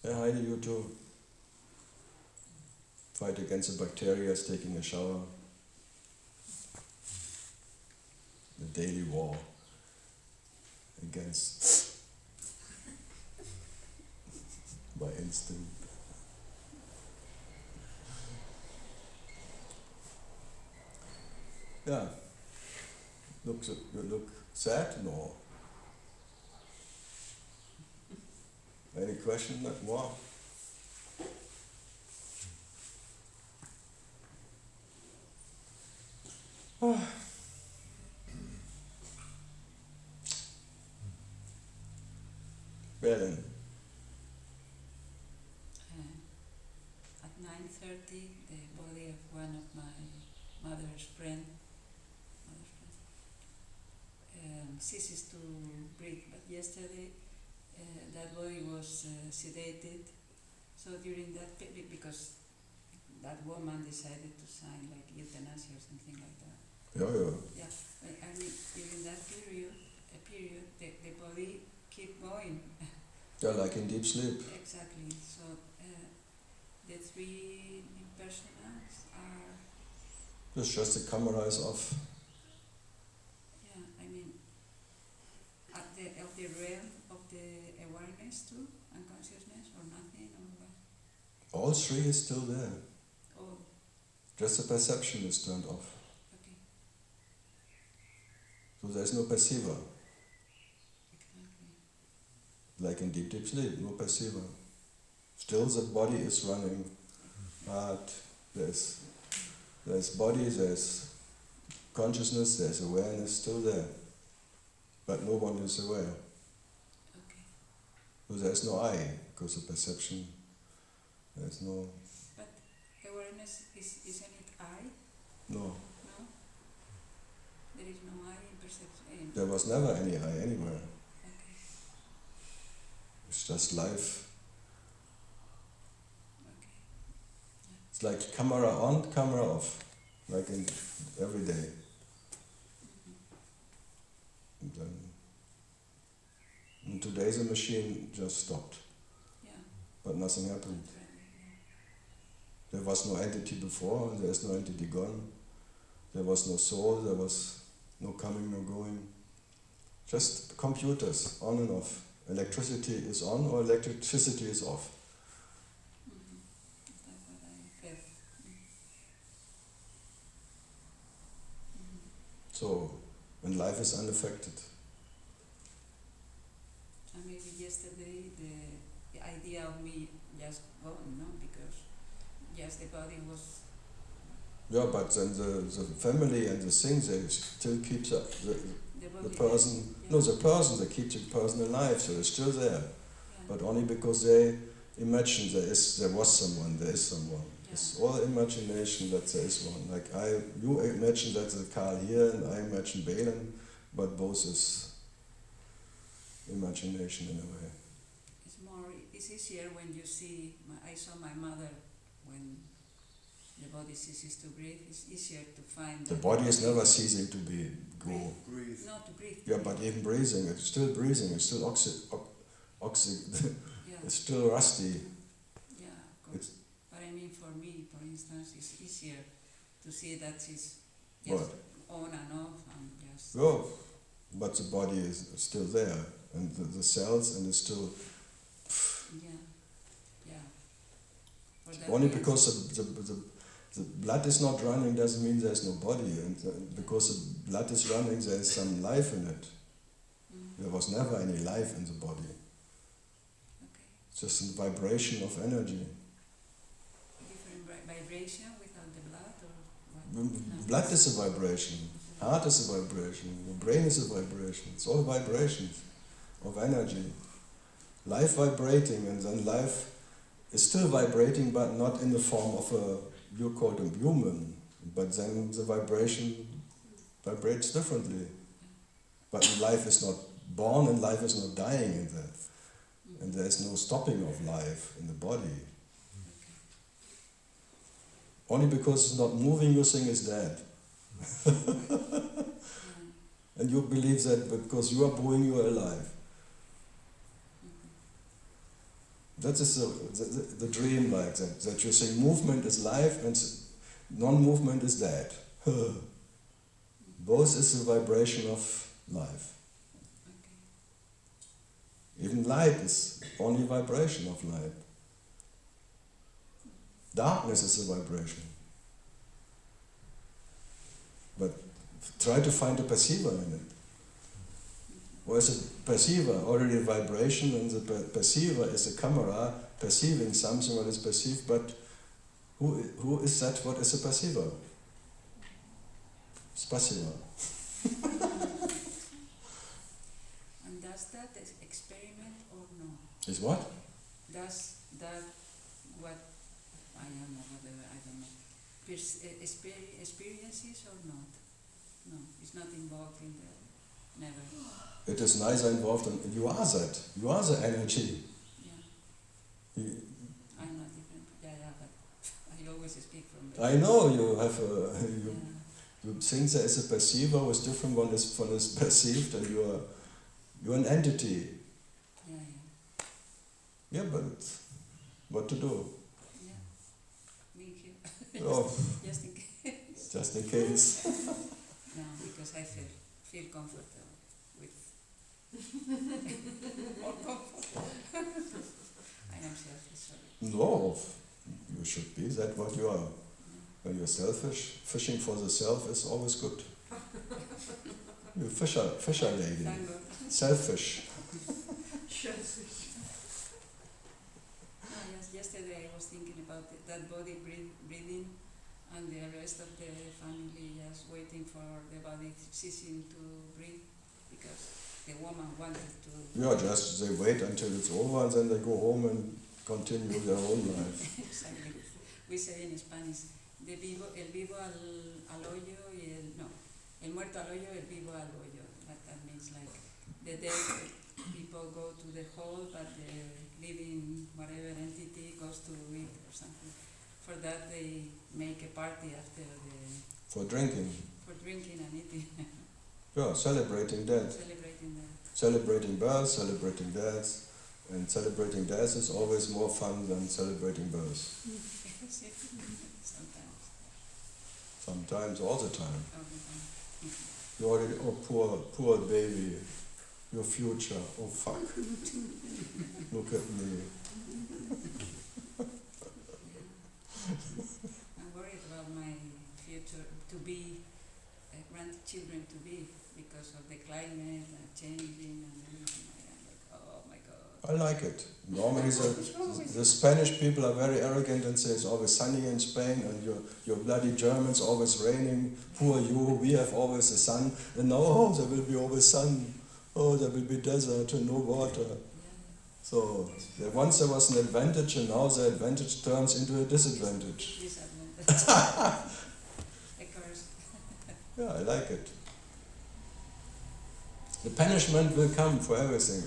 Yeah, Heidi, you too. Fight against the bacteria, taking a shower. The daily war against instinct. Yeah. You look sad? No. Any question? More? Berlin. At 9:30, the body of one of my mother's friend ceases to breathe. But yesterday, that body was sedated. So during that period, because that woman decided to sign like euthanasia or something like that. Yeah. Yeah, I mean during that period, the body keep going. Yeah, like in deep sleep. Exactly. So the three impersonals are. It's just the camera is off. Yeah, I mean, at the realm of the awareness too, unconsciousness or nothing or what? All three is still there. Oh, Just the perception is turned off. okay, So there's no perceiver. exactly. Like in deep sleep, no perceiver. Still the body is running, but there's body, there's consciousness, there's awareness still there. But no one is aware. Okay. So there's no I, because of perception. There's no, But awareness isn't it I? no. No? There is no I in perception. There was never any I anywhere. Okay. It's just life. Okay. It's like camera on, camera off. Like in every day. Mm-hmm. And today the machine just stopped. Yeah. But nothing happened. Right, There was no entity before, and there is no entity gone. There was no soul, there was no coming, no going. Just computers, on and off. Electricity is on or electricity is off. yeah. Mm-hmm. That's what I felt. Mm-hmm. So, when life is unaffected. And maybe yesterday the idea of me just gone, no? Because yes, the body was. Yeah, but then the family and the thing, they still keep the The person, yeah. no, the person, they keep the person alive, so they're still there. Yeah. But only because they imagine there was someone, there is someone. Yeah. It's all imagination that there is one. Like you imagine that the Karl here, and I imagine Balen, but both is imagination in a way. It's easier when you see. I saw my mother when the body ceases to breathe. It's easier to find. The body is never ceasing to go. Breathe. Not to breathe. Yeah, but even breathing, it's still breathing. It's still Yeah. it's still rusty. Yeah, of course. But I mean, for me, for instance, it's easier to see that it's just on and off and just. Oh, but the body is still there, and the cells, and it's still. Yeah, yeah. For that Only reason- because the blood is not running doesn't mean there's no body, and because the blood is running, there's some life in it. Mm, There was never any life in the body. okay. It's just a vibration of energy. Different vibration without the blood or what? No. Blood is a vibration. Heart is a vibration. The brain is a vibration. It's all vibrations of energy. Life vibrating, and then life is still vibrating, but not in the form of you call them human. But then the vibration vibrates differently. But life is not born, and life is not dying in that. Mm, And there is no stopping of life in the body. okay. Only because it's not moving, you think it's dead. Yeah. And you believe that because you are moving, you are alive. Mhm. That is the dream like that. That you think movement is life and non-movement is dead. Both is the vibration of life. Okay. Even light is only vibration of light. Darkness is a vibration. But try to find a perceiver in it. Or is a perceiver already a vibration, and the perceiver is a camera perceiving something what is perceived, but who is that? What is a perceiver? Spasiba. And does that experiment or no? Is what? Does that what I don't know whatever I don't know experiences or not? No, it's not involved in the never. It is neither involved in, you are that. You are the energy. Yeah. I'm not different. Yeah, but I always speak from the I know you have yeah. you think there is a perceiver who is different one is perceived, and you're an entity. Yeah. Yeah, but what to do? Yeah. Being here. Oh, Just in case. just in case. No, because I feel comfortable with more comfortable. I am selfish, sorry. No, you should be that what you are. When you're selfish, fishing for the self is always good. You're fisher lady. Thank God. Selfish. No, yesterday I was thinking about that body breathing and the rest of the family just waiting for the body ceasing to breathe because the woman wanted to. Yeah, just they wait until it's over and then they go home and continue their own life. Exactly. We say in Spanish, el vivo al hoyo y el muerto al hoyo, el vivo al hoyo. That means like the dead people go to the hole, but the living whatever entity goes to it or something. For that they make a party after For drinking. for drinking and eating. Yeah, celebrating death. Celebrating that. Celebrating birth, celebrating death. And celebrating death is always more fun than celebrating birth. Sometimes. Sometimes, all the time. All the time. You already, oh poor baby, your future, oh fuck. Look at me. I'm worried about my future to be, grandchildren to be, because of the climate changing and everything. I'm like, oh my God. I like it. Normally the Spanish people are very arrogant and say it's always sunny in Spain and you're bloody Germans, always raining, poor you, we have always the sun. And now, oh, there will be always sun, oh, there will be desert and no water. So once there was an advantage and now the advantage turns into a disadvantage. Disadvantage. A curse. Yeah, I like it. The punishment will come for everything.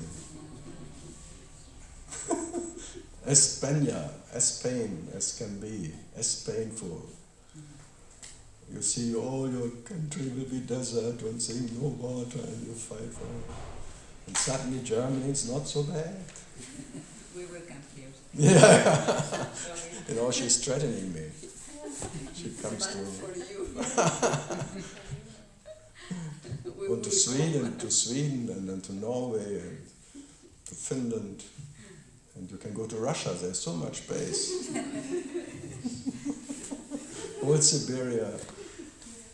España, as pain as can be, as painful. You see all your country will be desert and saying no water and you fight for it. And suddenly Germany is not so bad. We were confused. Yeah. Sorry. You know, she's threatening me. She comes For you. to Sweden and then to Norway and to Finland. And you can go to Russia, there's so much space. Whole Siberia.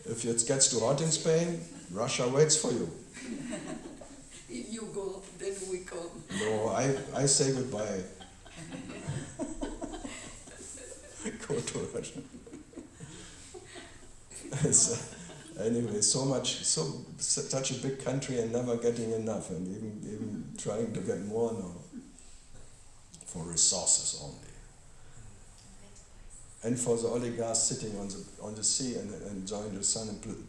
If it gets too hot in Spain, Russia waits for you. If you go, then we come. No, I say goodbye. Go to Russia. Anyway, such a big country and never getting enough, and even trying to get more now. For resources only. And for the oligarchs sitting on the sea and enjoying the sun and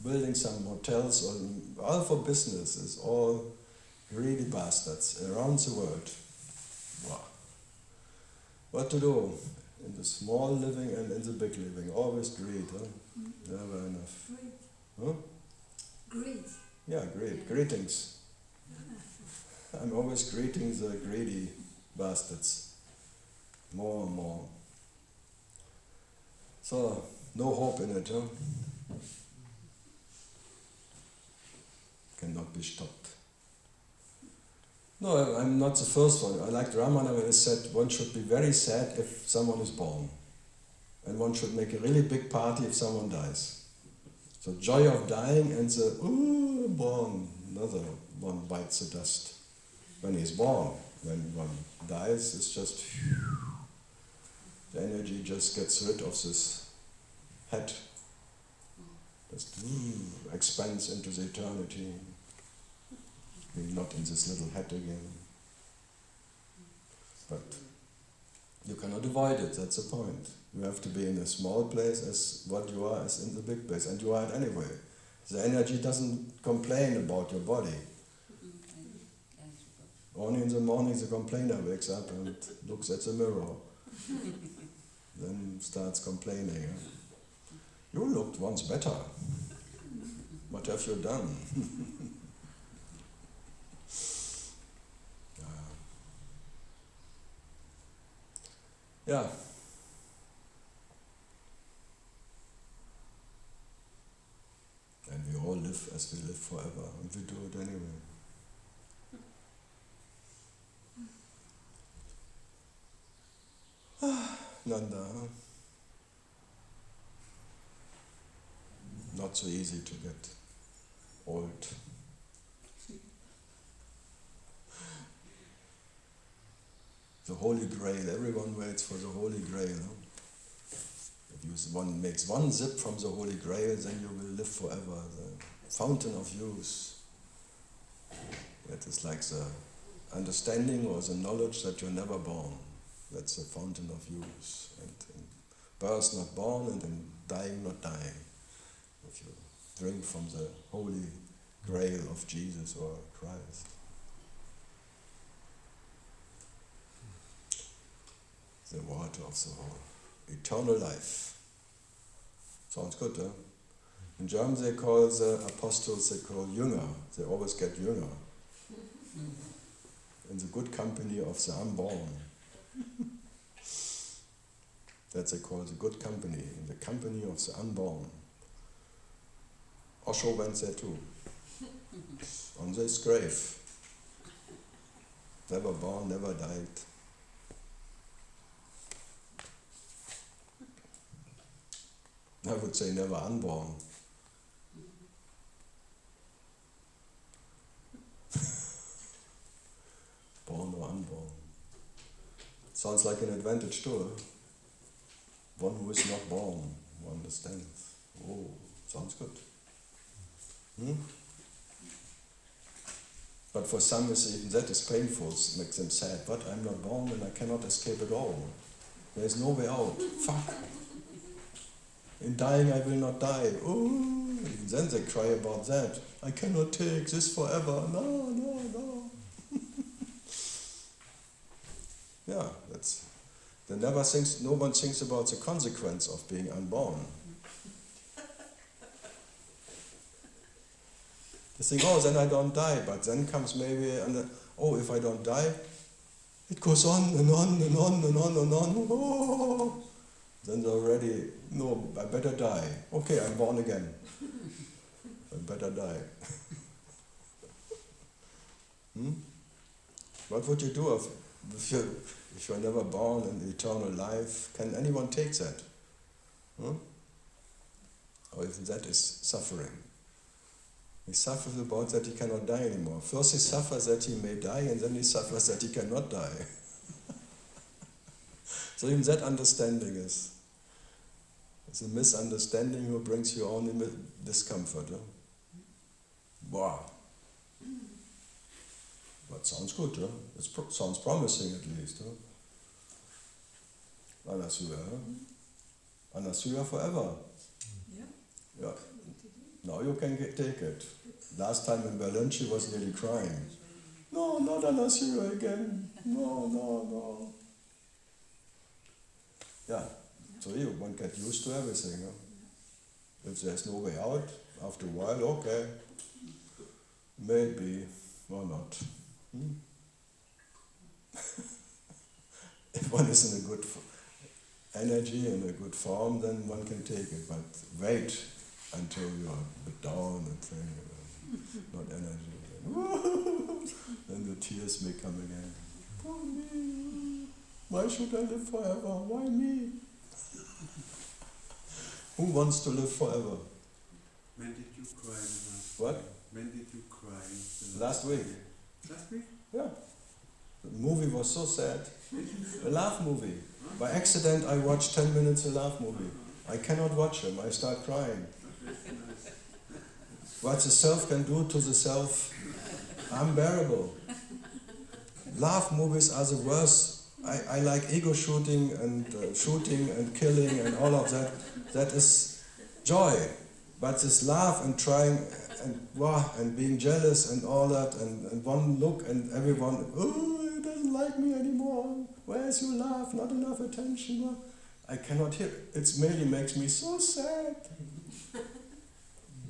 building some hotels, all for businesses, all greedy bastards around the world. Wow. What to do? In the small living and in the big living, always greed, huh? Never enough. Great. Huh? Great. Yeah, great. Yeah. Greetings. I'm always greeting the greedy bastards. More and more. So, no hope in it, huh? Cannot be stopped. No, I'm not the first one. I like Ramana when it said one should be very sad if someone is born. And one should make a really big party if someone dies. So joy of dying and the, ooh, born, another one bites the dust. When he's born, when one dies, it's just, the energy just gets rid of this head. Just expands into the eternity. We're not in this little head again. But you cannot avoid it, that's the point. You have to be in a small place as what you are as in the big place, and you are it anyway. The energy doesn't complain about your body. Only in the morning the complainer wakes up and looks at the mirror. Then starts complaining. You looked once better. What have you done? Yeah. And we all live as we live forever, and we do it anyway. Nanda. Not so easy to get old. The Holy Grail, everyone waits for the Holy Grail. No? If one makes one zip from the Holy Grail, then you will live forever. The fountain of youth. That is like the understanding or the knowledge that you're never born. That's the fountain of youth. And in birth not born, and in dying not dying. If you drink from the Holy Grail of Jesus or Christ. The water of the whole eternal life. Sounds good, huh? In German they call the apostles, they call Jünger. They always get Jünger. In the good company of the unborn. That they call the good company, in the company of the unborn. Osho went there too. On this grave. Never born, never died. I would say never unborn. Born or unborn. Sounds like an advantage too. One who is not born, who understands. Oh, sounds good. But for some, even that is painful, it makes them sad. But I'm not born and I cannot escape at all. There is no way out. Fuck. In dying I will not die. Oh, even then they cry about that. I cannot take this forever. No, no, no. Yeah, that's. No one thinks about the consequence of being unborn. They think, oh, then I don't die. But then comes maybe, if I don't die, it goes on and on and on and on and on. Oh. Then they're already, no, I better die. Okay, I'm born again. I better die. What would you do if you're never born in eternal life? Can anyone take that? Or even that is suffering. He suffers about that he cannot die anymore. First he suffers that he may die, and then he suffers that he cannot die. So even that understanding is a misunderstanding who brings you only discomfort. Huh? Wow. But sounds good, huh? It sounds promising at least. Huh? Anasuya, huh? Anasuya forever. Yeah. Now you can take it. Last time in Berlin she was nearly crying. No, not Anasuya again. No. Yeah. So one get used to everything. Huh? If there's no way out, after a while, okay, maybe, or not. If one is in a good energy, in a good form, then one can take it. But wait until you're a bit down and saying, not energy. and the tears may come again. Poor me. Why should I live forever? Why me? Who wants to live forever? When did you cry the last What? time? When did you cry? Last week. Last week? Yeah. The movie was so sad. A laugh movie. By accident I watched 10 minutes a laugh movie. I cannot watch them. I start crying. What the self can do to the self, unbearable. Laugh movies are the worst. I like ego shooting and killing and all of that. That is joy. But this laugh and trying and being jealous and all that and one look and everyone, oh, he doesn't like me anymore. Where's your laugh? Not enough attention. I cannot hear it. It mainly makes me so sad.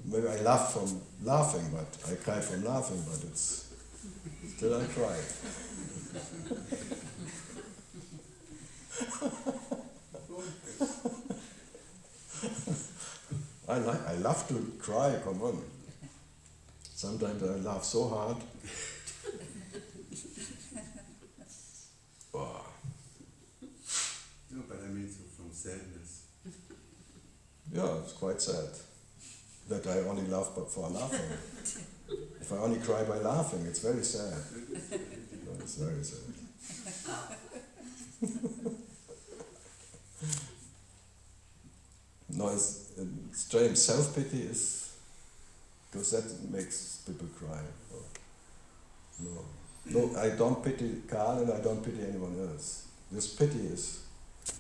Maybe I laugh from laughing, but I cry from laughing, but it's still I cry. I love to cry, come on. Sometimes I laugh so hard. Wow. No, but I mean so from sadness. Yeah, it's quite sad that I only laugh but for laughing. If I only cry by laughing, it's very sad. No, it's very sad. No, it's strange. Self-pity is, because that makes people cry. No, I don't pity Karl and I don't pity anyone else. This pity is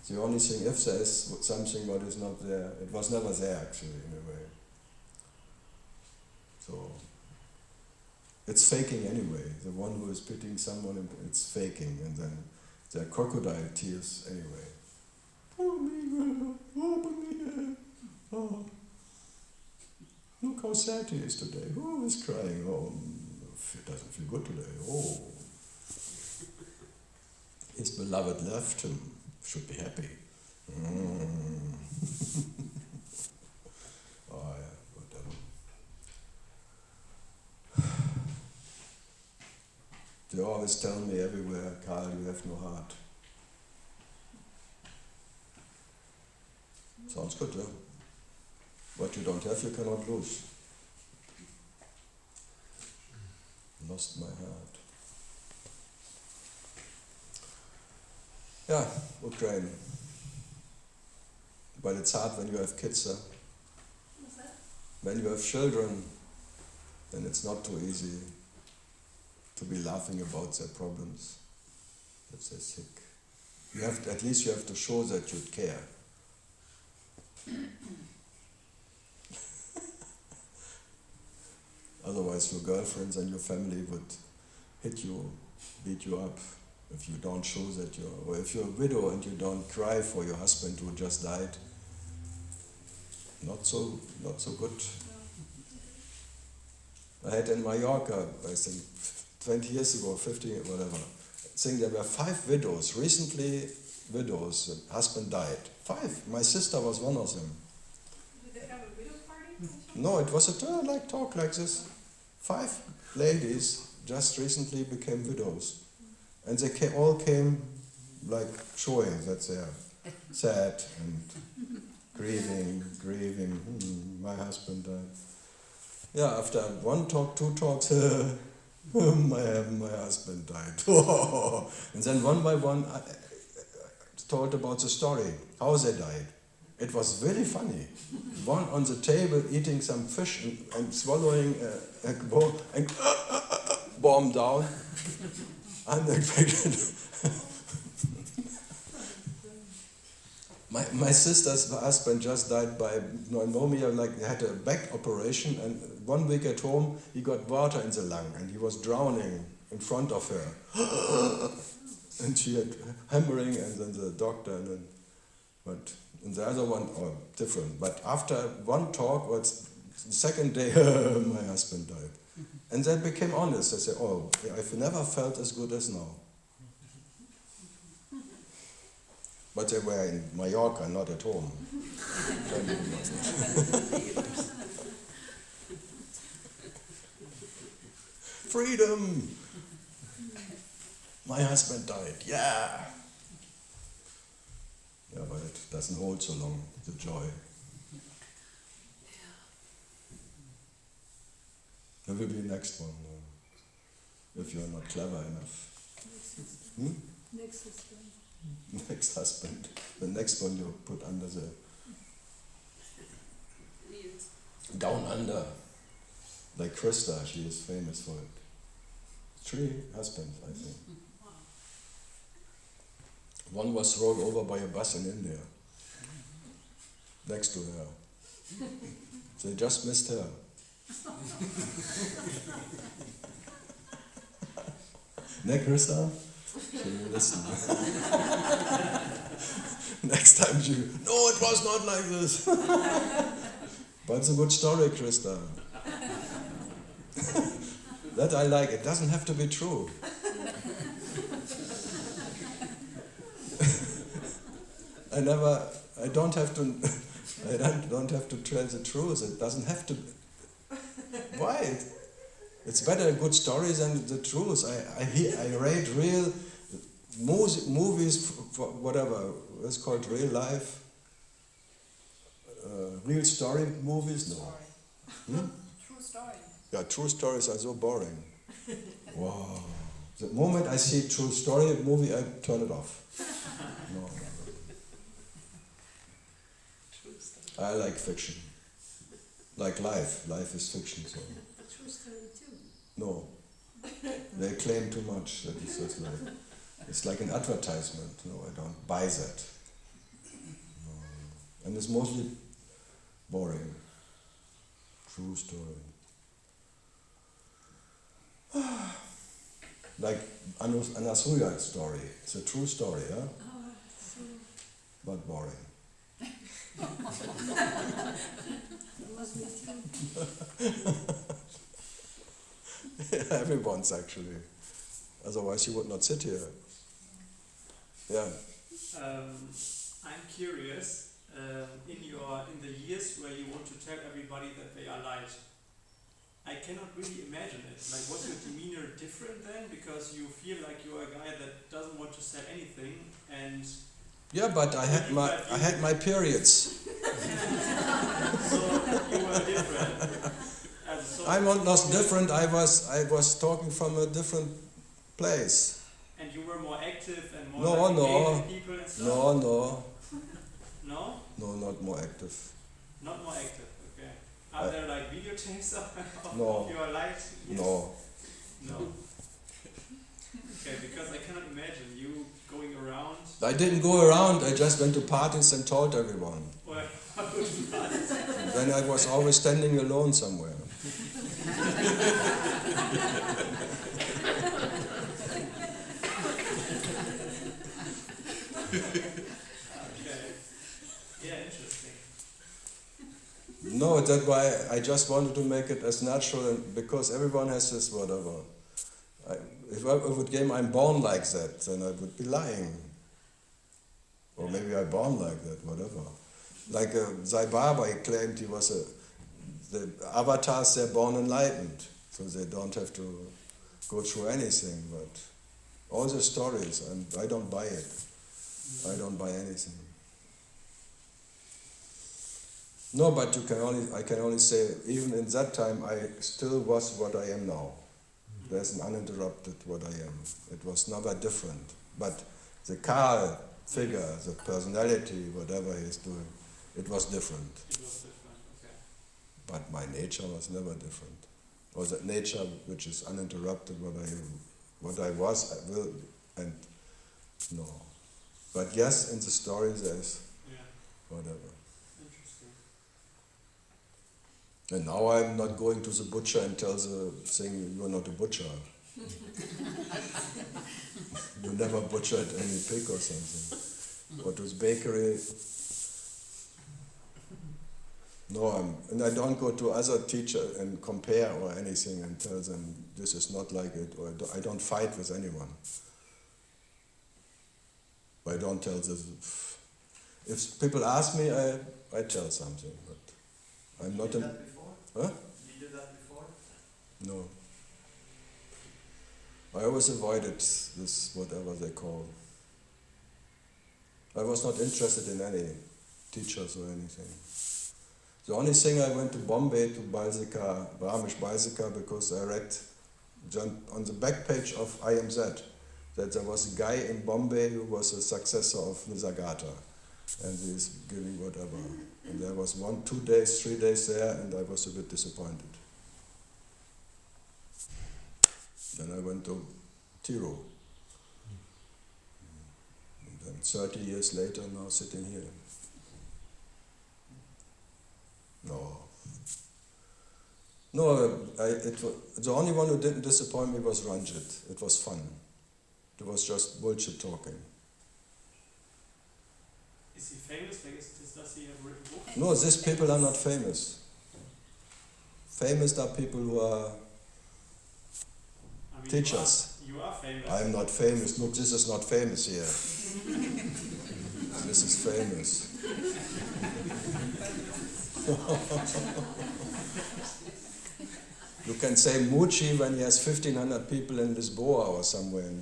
the only thing, if there is something what is not there, it was never there actually in a way. So, it's faking anyway. The one who is pitying someone, it's faking, and then there are crocodile tears anyway. Oh me, oh, look how sad he is today. Who is crying? Oh, it doesn't feel good today. Oh, his beloved left him. Should be happy. Oh yeah, but they always tell me everywhere, Karl, you have no heart. Sounds good, yeah? What you don't have, you cannot lose. Lost my heart. Yeah, Ukraine. But it's hard when you have kids, huh? What's that? When you have children, then it's not too easy to be laughing about their problems if they're sick. You have to, at least you have to show that you care. Otherwise your girlfriends and your family would hit you, beat you up if you don't show that you're, or if you're a widow and you don't cry for your husband who just died. Not so good. I had in Mallorca, I think 20 years ago, 50, whatever, I think there were 5 widows, recently widows, the husband died. 5. My sister was one of them. Did they have a widow party? No, it was a talk like this. 5 ladies just recently became widows. And they all came like showing that they're sad and grieving, my husband died. Yeah, after 1 talk, 2 talks, my husband died. And then one by one I told about the story, how they died. It was really funny. One on the table eating some fish and swallowing a bone and bomb down. Unexpected. My sister's husband just died by pneumonia, like he had a back operation, and 1 week at home he got water in the lung and he was drowning in front of her. And she had hammering, and then the doctor, and the other one, different. But after 1 talk, or the second day, my husband died. And they became honest. They said, oh, I've never felt as good as now. But they were in Mallorca, not at home. Freedom! My husband died, yeah! Yeah, but it doesn't hold so long, the joy. There will be a next one, if you're not clever enough. Next system. Next husband. The next one you put under the... Down under. Like Krista, she is famous for it. 3 husbands, I think. One was rolled over by a bus in India. Next to her. They just missed her. Ne, Krista? She will listen. Next time she... No, it was not like this. But it's a good story, Krista. That I like. It doesn't have to be true. I don't have to tell the truth. It doesn't have to. Why? It's better a good story than the truth. I read real movies for whatever it's called, real life. Real story movies? No. True story. Yeah, true stories are so boring. Wow. The moment I see true story movie, I turn it off. No. I like fiction. Like life. Life is fiction. So. True story too. No. They claim too much. That is just like, it's like an advertisement. No, I don't buy that. No. And it's mostly boring. True story. Like Anasuya story. It's a true story, yeah? Oh, so But boring. it must be true. Everyone's actually. Otherwise you would not sit here. Yeah. I'm curious, in the years where you want to tell everybody that they are light, I cannot really imagine it. Like, was your demeanor different then? Because you feel like you're a guy that doesn't want to sell anything, and Yeah, but I had my periods. so you were different. I'm not different. I was talking from a different place. And you were more active and more No, like no. engaged with people and stuff? No, No? not more active. Not more active, okay. Are there like videotapes of No. your life? Yes. No. No. Okay, because I cannot imagine you going around. I didn't go around. I just went to parties and told everyone. Or how would you parties? Then I was always standing alone somewhere. Okay. Yeah, interesting. No, that's why I just wanted to make it as natural, and because everyone has this whatever. If I would claim I'm born like that, then I would be lying. Or maybe I'm born like that, whatever. Like Sai Baba, he claimed he was the avatars, they're born enlightened, so they don't have to go through anything. But all the stories, and I don't buy it. I don't buy anything. No, but I can only say, even in that time, I still was what I am now. There's an uninterrupted what I am. It was never different. But the Karl figure, the personality, whatever he's doing, it was different. It was different, okay. But my nature was never different. Or that nature which is uninterrupted, what I was, I will, and no. But yes, in the story there's Yeah, whatever. interesting. And now I'm not going to the butcher and tell the thing, you're not a butcher. You never butchered any pig or something. Or to the bakery. No, and I don't go to other teacher and compare or anything and tell them this is not like it, or I don't fight with anyone. I don't tell this. If people ask me, I tell something, but I'm not You a... did that before? Huh? You did that before? No. I always avoided this, whatever they call. I was not interested in any teachers or anything. The only thing I went to Bombay to Balsika, Brahmish Balsika, because I read on the back page of IMZ that there was a guy in Bombay who was a successor of Nisargadatta, and he's giving whatever. And there was 1, 2 days, 3 days there, and I was a bit disappointed. Then I went to Tiro. And then 30 years later, now sitting here. The only one who didn't disappoint me was Ranjit. It was fun. It was just bullshit talking. Is he famous? Like, does he have written books? No, these people are not famous. Famous are people who are teachers. You are famous. I'm not famous. Look, this is not famous here. This is famous. You can say Muchi when he has 1,500 people in Lisboa or somewhere in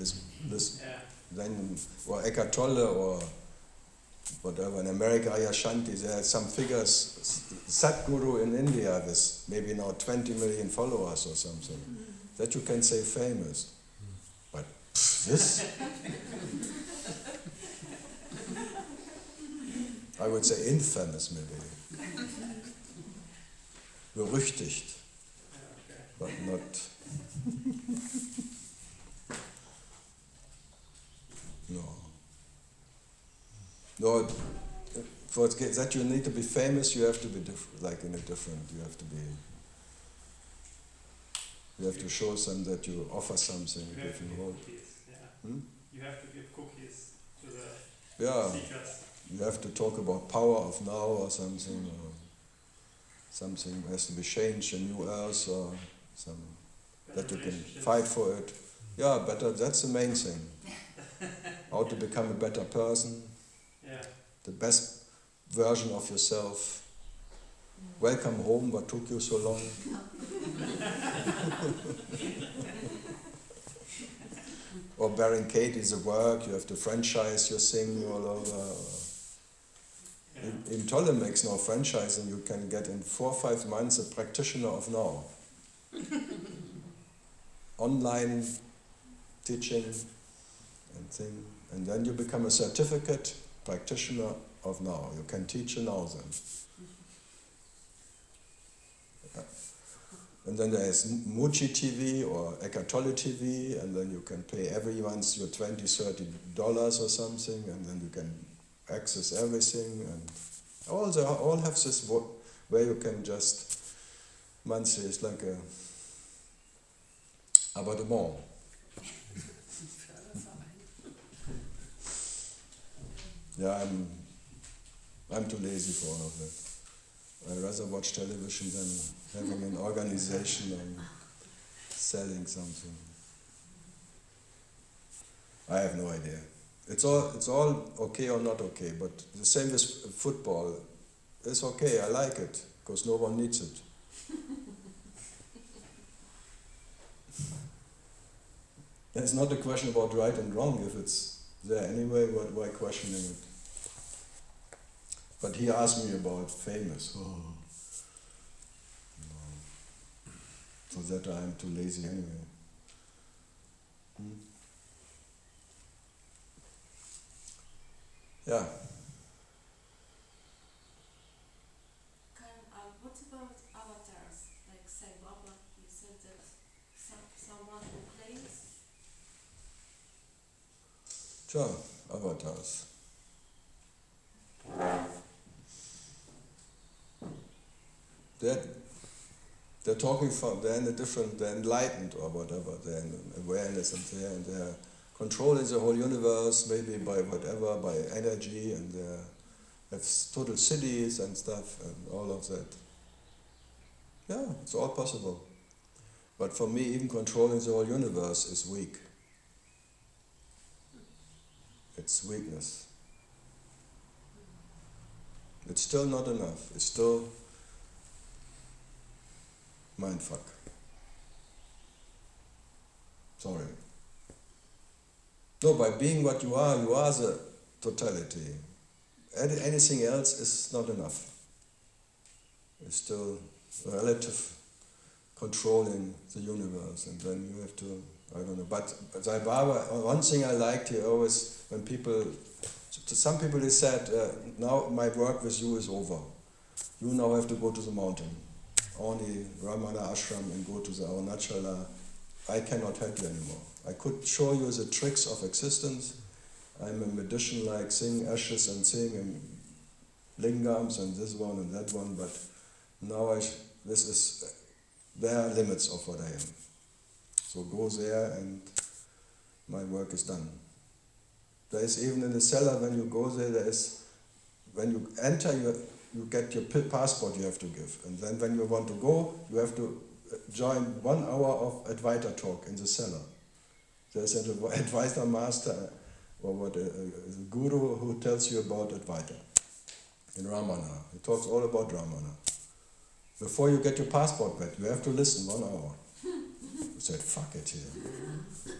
then, or Eckhart Tolle or whatever. In America, Ayashanti, there are some figures. Sadhguru in India with maybe now 20 million followers or something. That you can say famous. But this? I would say infamous maybe. Berüchtigt. But not. No, for that you need to be famous, you have to be different, you have to show them that you offer something. You have to give cookies, yeah. You have to give cookies to the seekers. You have to talk about power of now or something, or something has to be changed, a new earth or some, that you can fight for it. Yeah, better, that's the main thing. How to become a better person. Yeah. The best version of yourself. Welcome home, what took you so long? Or Baron Kate is a work, you have to franchise your thing all over. In Tolle makes no franchising, you can get in 4 or 5 months a practitioner of now. Online teaching and thing. And then you become a certificate practitioner of now. You can teach now then. And then there is Muchi TV or Eckhart Tolle TV, and then you can pay every month your $20, $30 or something, and then you can access everything. And all have this where you can just monthly, it's like a abonnement. Yeah, I'm too lazy for all of that. I'd rather watch television than having an organization and selling something. I have no idea. It's all okay or not okay, but the same with football. It's okay, I like it, because no one needs it. It's not a question about right and wrong. If it's there anyway, why questioning it? But he asked me about famous. Oh. No. For that I'm too lazy anyway. Yeah. What about avatars? Like Sai Baba, you said that someone who claims? Sure, avatars. They're talking from, they're enlightened or whatever, they're in awareness and they're controlling the whole universe, maybe by whatever, by energy, and they have total cities and stuff and all of that. Yeah, it's all possible. But for me, even controlling the whole universe is weak. It's weakness. It's still not enough. It's still mindfuck. Sorry. No, by being what you are the totality. Anything else is not enough. It's still relative controlling the universe, and then you have to, I don't know. But Sai Baba, one thing I liked, he always, when people, to some people he said, now my work with you is over. You now have to go to the mountain. Only Ramana Ashram and go to the Arunachala. I cannot help you anymore. I could show you the tricks of existence. I'm a magician, like sing ashes and sing and lingams and this one and that one, but now this is, there are limits of what I am. So go there and my work is done. There is even in the cellar, when you go there is, when you enter, you get your passport you have to give. And then when you want to go, you have to join 1 hour of Advaita talk in the cellar. There's an Advaita master, or what, a guru who tells you about Advaita in Ramana. He talks all about Ramana. Before you get your passport back, you have to listen 1 hour. I said, fuck it here.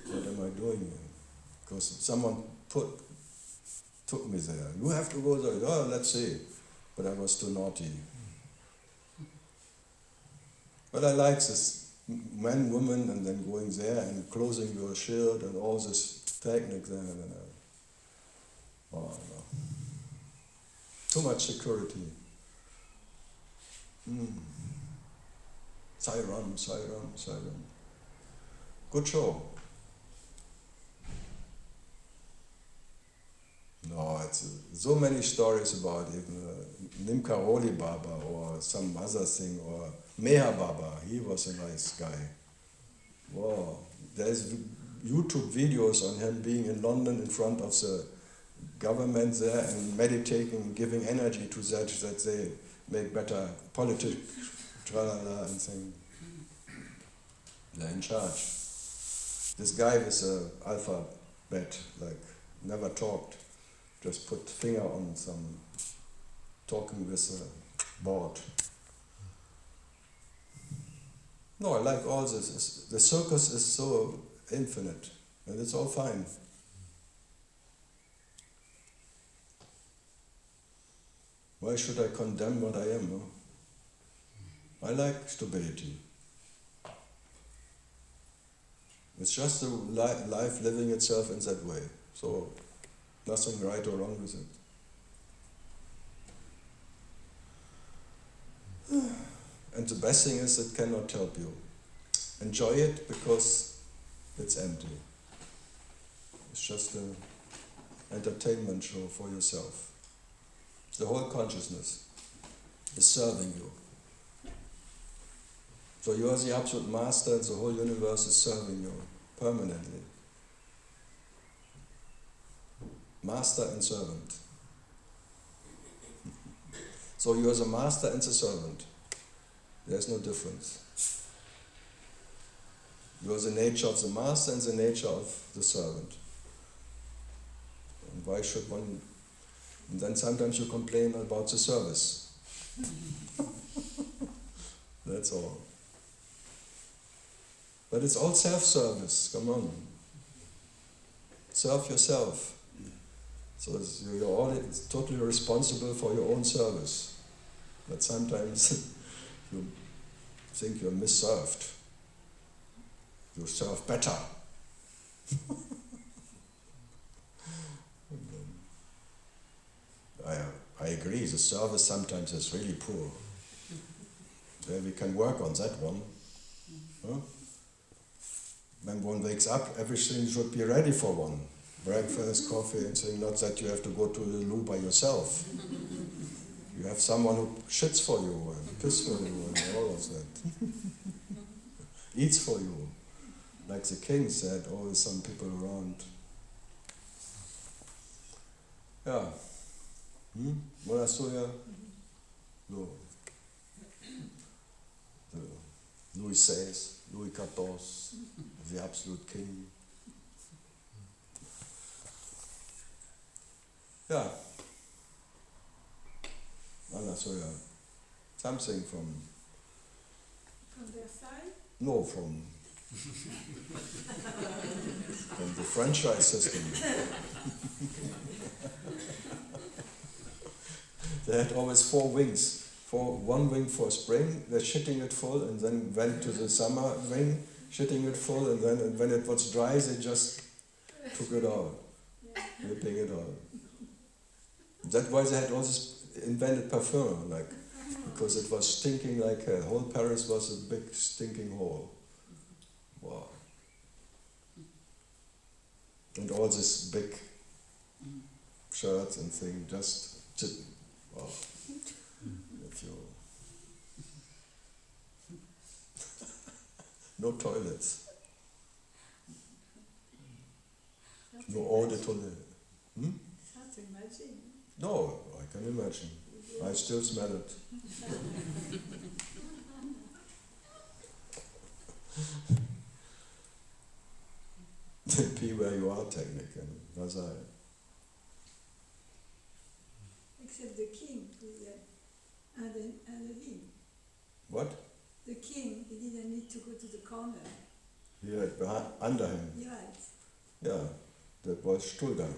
What am I doing here? Because someone took me there. You have to go there. Oh, let's see. But I was too naughty. But I like this man, woman, and then going there and closing your shield and all this technique there. And oh, no. Too much security. Sairam. Good show. No, it's so many stories about even Nimkaroli Baba or some other thing, or Meher Baba. He was a nice guy. Wow, there's YouTube videos on him being in London in front of the government there and meditating, giving energy to that they make better politics, tralala and thing. They're in charge. This guy with an alphabet, like never talked, just put finger on some, talking with a board. No, I like all this. The circus is so infinite, and it's all fine. Why should I condemn what I am? No? I like stability. It's just the life living itself in that way. So, nothing right or wrong with it. And the best thing is it cannot help you. Enjoy it because it's empty. It's just an entertainment show for yourself. The whole consciousness is serving you. So you are the absolute master and the whole universe is serving you permanently. Master and servant. So you are the master and the servant. There's no difference. You are the nature of the master and the nature of the servant. And why should one... And then sometimes you complain about the service. That's all. But it's all self-service, come on. Serve yourself. So you're totally responsible for your own service. But sometimes you think you're misserved. You serve better. I agree, the service sometimes is really poor. Then we can work on that one. Huh? When one wakes up, everything should be ready for one. Breakfast, coffee, and things, not that you have to go to the loo by yourself. You have someone who shits for you and pisses for you and all of that. Eats for you. Like the king said, always some people around. Yeah. What I saw here? No. Louis XVI, Louis XIV, the absolute king. Yeah. Anna, so yeah. Something from... From their side? No, from And the franchise system. They had always 4 wings. One wing for spring, they're shitting it full, and then went to the summer wing, shitting it full, and then when it was dry, they just took it out, whipping it out. That's why they had also invented parfum, like, because it was stinking like hell. Whole Paris was a big stinking hole. Wow. And all this big shirts and thing, just wow. If you no toilets, no eau de toilette. Hard to imagine. No, I can imagine. I still smell it. Be where you are technique, and was I. Except the king, under him. What? The king, he didn't need to go to the corner. Here, under him. Right. Yeah, that was Stuhlgang.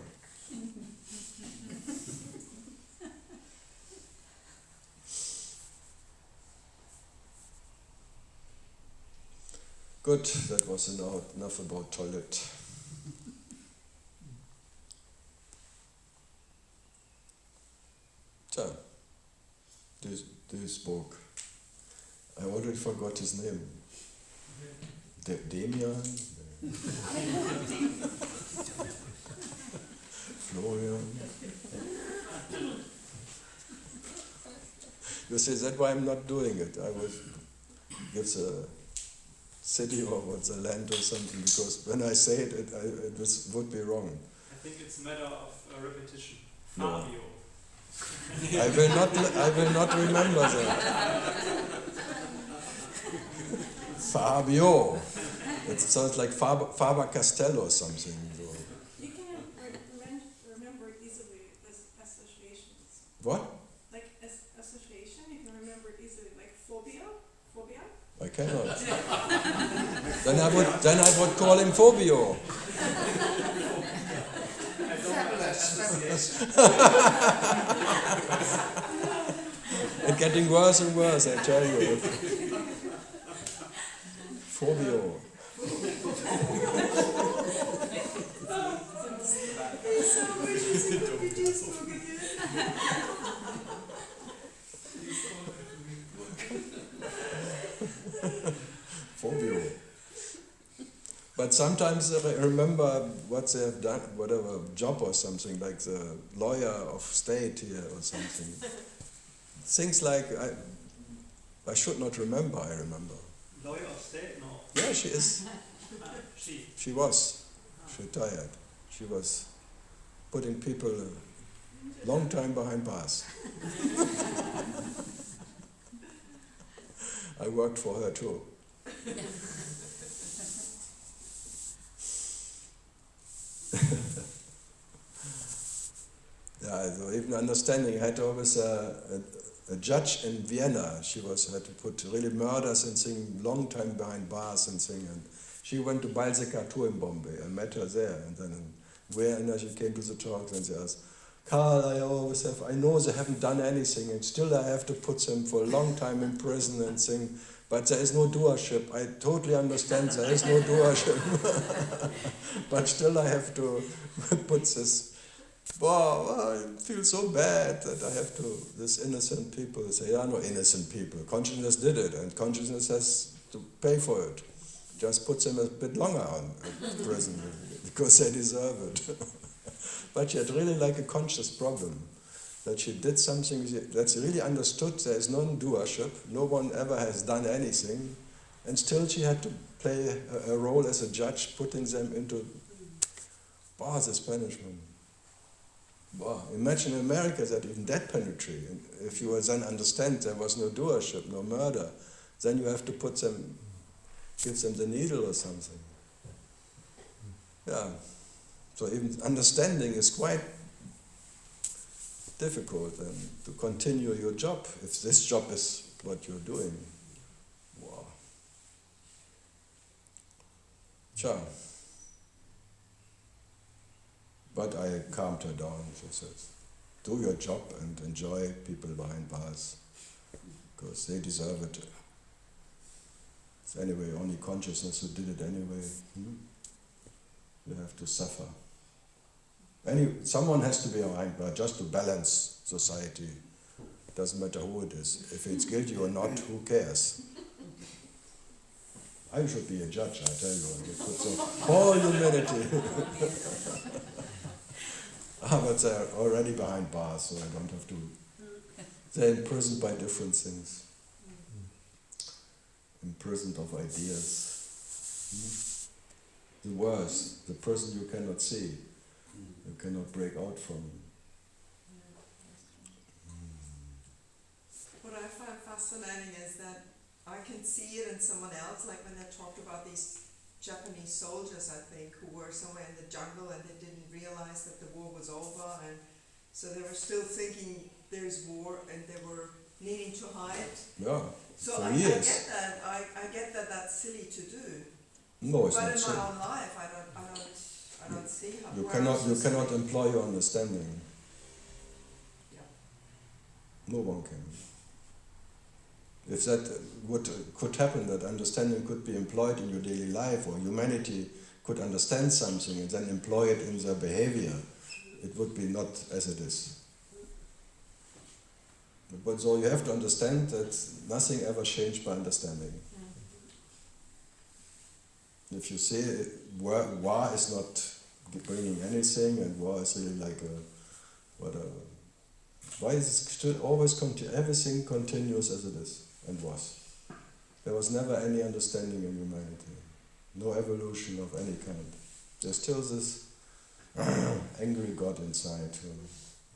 Good, that was enough about toilet. So, this book, I already forgot his name. Demian? Florian? You see, that's why I'm not doing it. I would give the city or what's the land or something, because when I say it, it would be wrong. I think it's a matter of repetition. No. Fabio. I will not remember that. Fabio. It sounds like Faber Castell or something. So. You can remember easily as associations. What? Like as association, you can remember easily, like phobia. I cannot. then I would call him Fabio. It's getting worse and worse, I tell you. Fabio. Fabio. But sometimes I remember what they have done, whatever job or something, like the lawyer of state here or something. Things like I should not remember, I remember. Lawyer of state? No. Yeah, she is. She. She was. She retired. She was putting people a long time behind bars. I worked for her too. Yeah, so even understanding, I had always a judge in Vienna. She had to put really murders and thing long time behind bars and thing. And she went to Balzac tour in Bombay. I met her there, and then in Vienna she came to the talks and she asked, Karl, I know they haven't done anything, and still I have to put them for a long time in prison and thing. But there is no doership. I totally understand there is no doership. But still I have to put this. Wow, I feel so bad that I have to, this innocent people say, yeah, no innocent people. Consciousness did it, and consciousness has to pay for it. Just put them a bit longer on prison, because they deserve it. But she had really like a conscious problem, that she did something that she really understood there is no doership, no one ever has done anything, and still she had to play a role as a judge, putting them into this punishment. Wow. Imagine in America that even that penetrate. If you then understand there was no doership, no murder, then you have to give them the needle or something. Yeah. So even understanding is quite difficult to continue your job, if this job is what you're doing. Wow. Tja. But I calmed her down. She says, do your job and enjoy people behind bars, because they deserve it. It's anyway only consciousness who did it anyway. You have to suffer. Someone has to be behind bars just to balance society. Doesn't matter who it is. If it's guilty or not, who cares? I should be a judge, I tell you. You could say, all humanity. But they're already behind bars, so I don't have to. They're imprisoned by different things. Imprisoned of ideas. The worst, the prison you cannot see, you cannot break out from. What I find fascinating is that I can see it in someone else, like when they talked about these Japanese soldiers, I think, who were somewhere in the jungle and they didn't realize that the war was over, and so they were still thinking there's war and they were needing to hide. Yeah, So for I years. get that. I get that that's silly to do. No, it's but not in so. my own life, I don't see how. You where cannot else you is cannot it? employ your understanding. Yeah. No one can. If that could happen, that understanding could be employed in your daily life, or humanity could understand something and then employ it in their behavior, it would be not as it is. But so you have to understand that nothing ever changed by understanding. If you say war is not bringing anything, and war is really like why is it still always everything continues as it is and was? There was never any understanding in humanity, no evolution of any kind. There's still this angry God inside who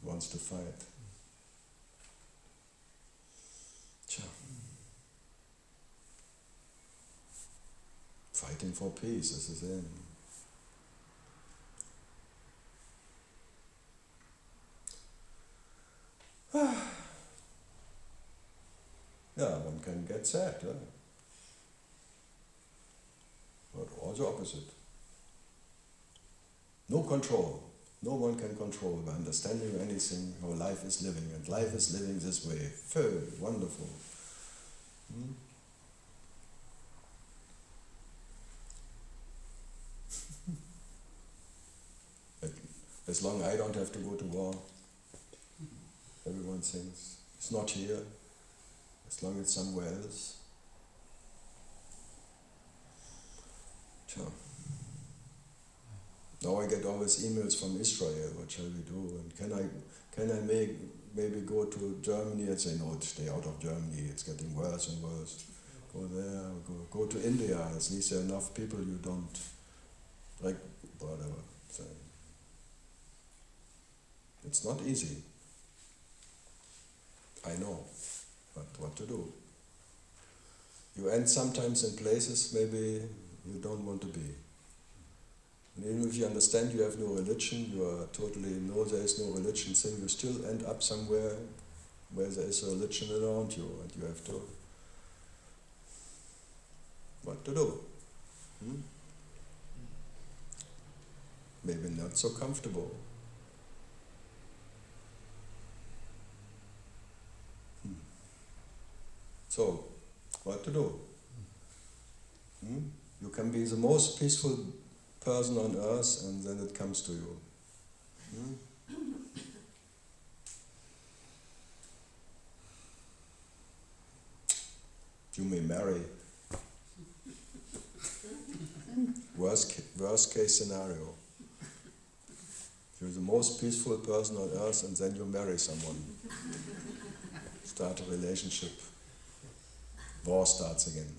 wants to fight. Tja. Fighting for peace is the thing. Yeah, one can get sad, yeah. But also opposite. No control. No one can control by understanding anything how life is living, and life is living this way. Wonderful. As long as I don't have to go to war, everyone thinks it's not here. As long as it's somewhere else. Sure. Now I get always emails from Israel. What shall we do? And can I maybe go to Germany? And say no, stay out of Germany. It's getting worse and worse. Go there. Go to India. At least there are enough people you don't like. Whatever. So it's not easy. I know. But what to do? You end sometimes in places maybe you don't want to be. And even if you understand you have no religion, you are totally no, there is no religion thing, you still end up somewhere where there is a religion around you, and you have to. What to do? Maybe not so comfortable. So, what to do? You can be the most peaceful person on earth, and then it comes to you. You may marry. Worst case scenario. You're the most peaceful person on earth, and then you marry someone. Start a relationship. War starts again.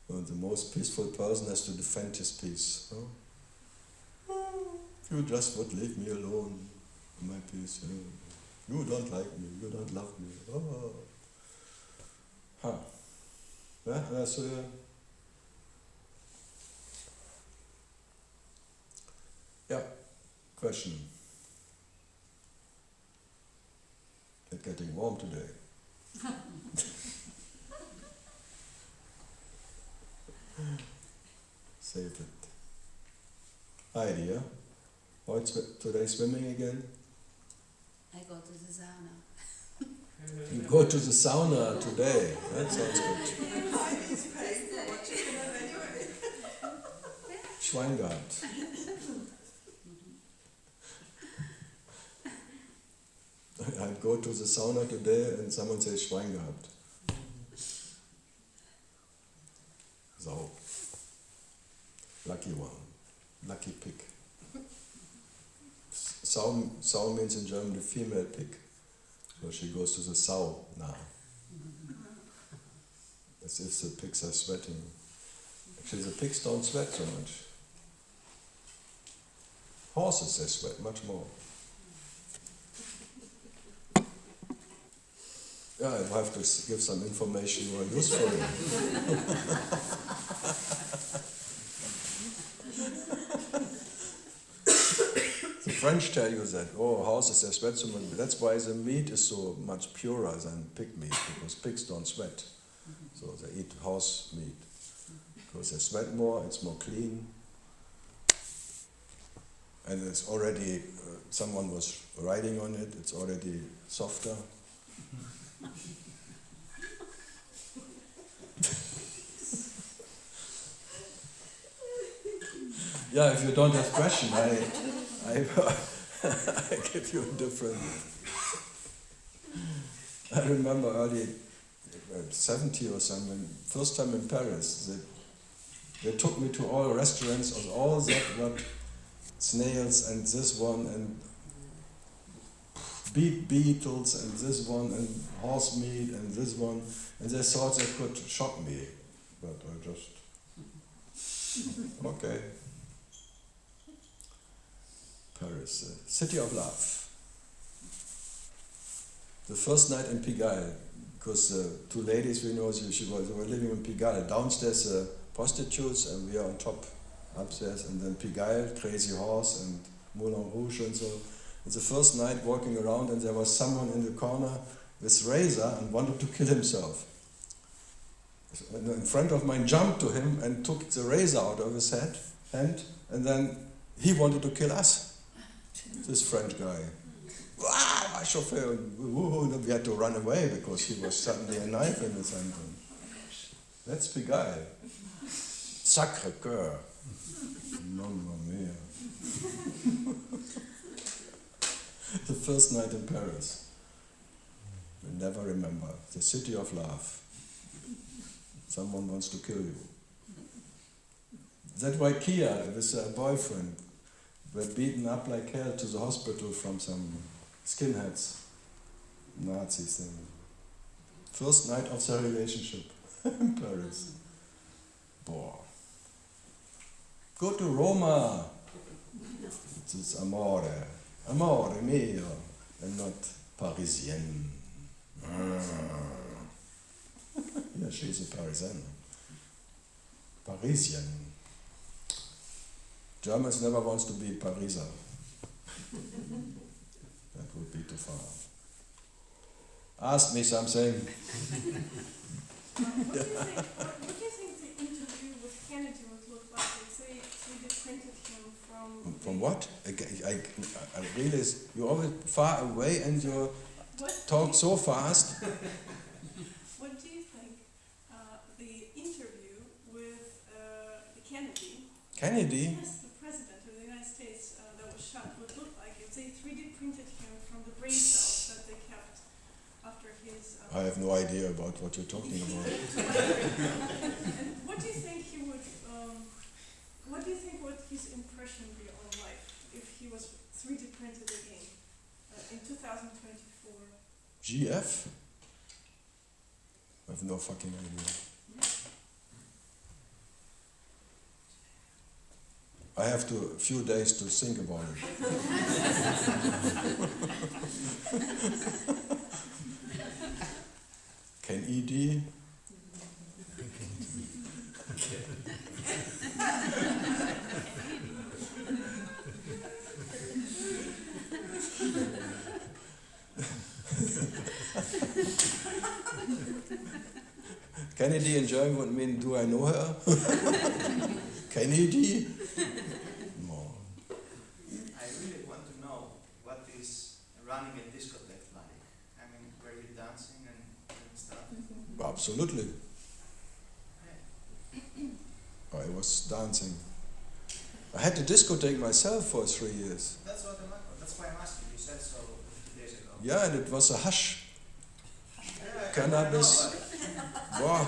And the most peaceful person has to defend his peace. If you just would leave me alone, in my peace. You don't like me, you don't love me. Yeah, that's yeah, question. It's getting warm today. Save it. Hi dear. What's today swimming again? I go to the sauna. You go to the sauna today. That sounds good. Heidi's paying for what you can have anyway. Schwein gehabt. I go to the sauna today and someone says Schwein gehabt. So, lucky one, lucky pig. Sau means in German the female pig. So she goes to the sauna. As if the pigs are sweating. Actually, the pigs don't sweat so much. Horses, they sweat much more. Yeah, I have to give some information more useful. The French tell you that, horses, they sweat so much. That's why the meat is so much purer than pig meat, because pigs don't sweat. So they eat horse meat. Because they sweat more, it's more clean. And it's already, someone was riding on it, it's already softer. Yeah, if you don't have question, I give you a different. I remember early 70 or something, first time in Paris, they took me to all restaurants of all that what snails and this one and beetles and this one and horse meat and this one, and they thought they could shock me, but I just okay. Paris, city of love. The first night in Pigalle, because two ladies we know, they were living in Pigalle. Downstairs prostitutes and we are on top, upstairs, and then Pigalle, Crazy Horse and Moulin Rouge and so. It's the first night walking around and there was someone in the corner with razor and wanted to kill himself. And a friend of mine jumped to him and took the razor out of his hand, and then he wanted to kill us. This French guy. Wow, chauffeur. We had to run away because he was suddenly a knife in his hand. That's Pigalle. Sacré cœur. Mamma mia. The first night in Paris. You'll never remember. The city of love. Someone wants to kill you. That's why Kia, with her boyfriend, were beaten up like hell to the hospital from some skinheads, Nazis. And first night of their relationship in Paris. Boah. Go to Roma. It's amore. Amore mio. And not Parisienne. Yeah, she's a Parisian. Parisian. Germans never wants to be Pariser. That would be too far. Ask me something. What do you think the interview with Kennedy would look like if they 3D printed him from what? I realize you're always far away and you talk so fast. What do you think the interview with Kennedy? Kennedy? Yes, the president of the United States that was shot would look like if they 3D printed him from the brain cells that they kept after his... I have no idea about what you're talking about. And what do you think he would... what do you think would his impression be on life if he was 3D printed again in 2024? GF? I have no fucking idea. I have a few days to think about it. Can ED? Kennedy enjoying would mean, do I know her? Kennedy? No. I really want to know what is running a discotheque like. I mean, were you dancing and stuff? Absolutely. I was dancing. I had a discotheque myself for 3 years. That's why I'm asking. You said so a few days ago. Yeah, and it was a hush. Yeah, Cannabis. Wow.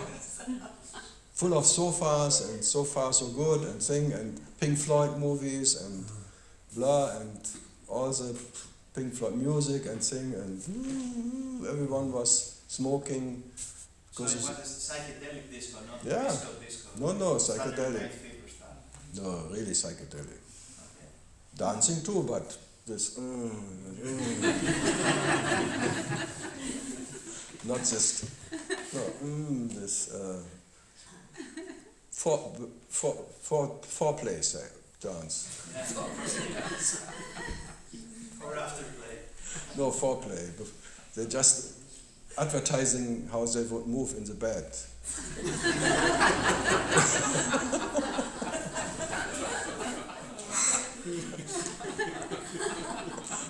Full of sofas and so far so good and thing and Pink Floyd movies and blah and all the Pink Floyd music and thing and everyone was smoking. So it was a psychedelic disco, not Yeah. disco. No, Saturday psychedelic. Night Fever stuff. No, really psychedelic. Okay. Dancing too, but this not this no, this foreplay dance. Yeah. Or afterplay. No foreplay. They're just advertising how they would move in the bed.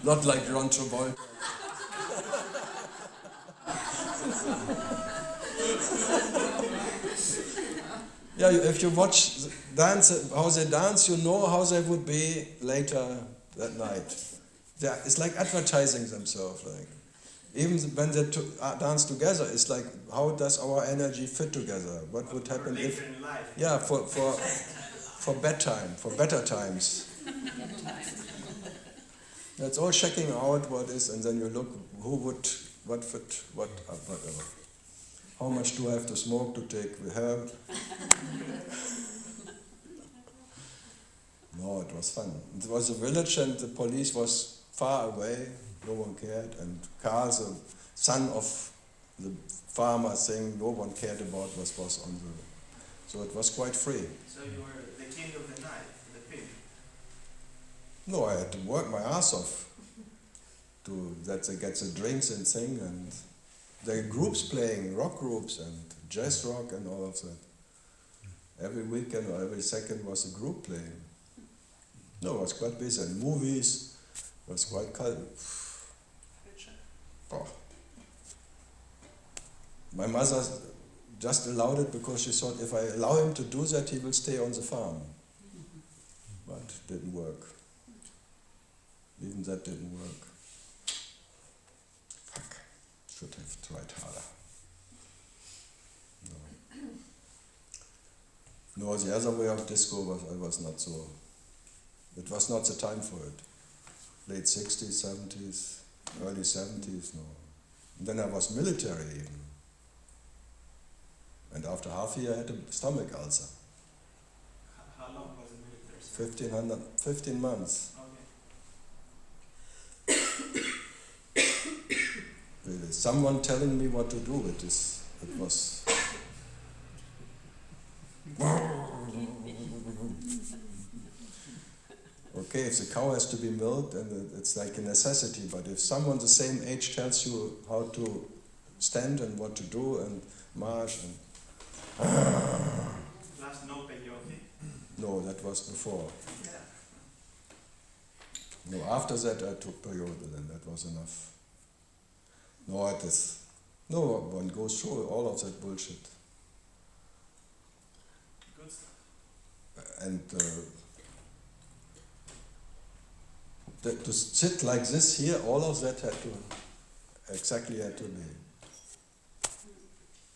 Not like Ron Travolta. Yeah, if you watch dance, how they dance, you know how they would be later that night. It's like advertising themselves. Like even when they dance together, it's like how does our energy fit together? What would happen if? In life. Yeah, for bedtime, for better times. That's all checking out what is, and then you look who would, what fit, whatever. How much do I have to smoke to take the help? No, it was fun. It was a village and the police was far away, no one cared, and Karl, the son of the farmer, saying no one cared about what was on the... So it was quite free. So you were the king of the night, the pimp. No, I had to work my ass off to that they get the drinks and sing, and there are groups playing, rock groups and jazz rock and all of that. Every weekend or every second was a group playing. No, it was quite busy. And movies was quite cold. Oh. My mother just allowed it because she thought if I allow him to do that, he will stay on the farm. But it didn't work. Even that didn't work. Fuck. Should have tried harder. No, the other way of disco was not so. It was not the time for it. Late 60s, 70s, early 70s, no. And then I was military even. And after half a year I had a stomach ulcer. How long was the military service? 15 months. Okay. Really. Someone telling me what to do with this. It was... Okay, if the cow has to be milked, then it's like a necessity, but if someone the same age tells you how to stand and what to do and march and... Last no peyote? No, that was before. Yeah. No, after that I took peyote and that was enough. No, it is... No one goes through all of that bullshit. Good stuff. And to sit like this here, all of that had to be.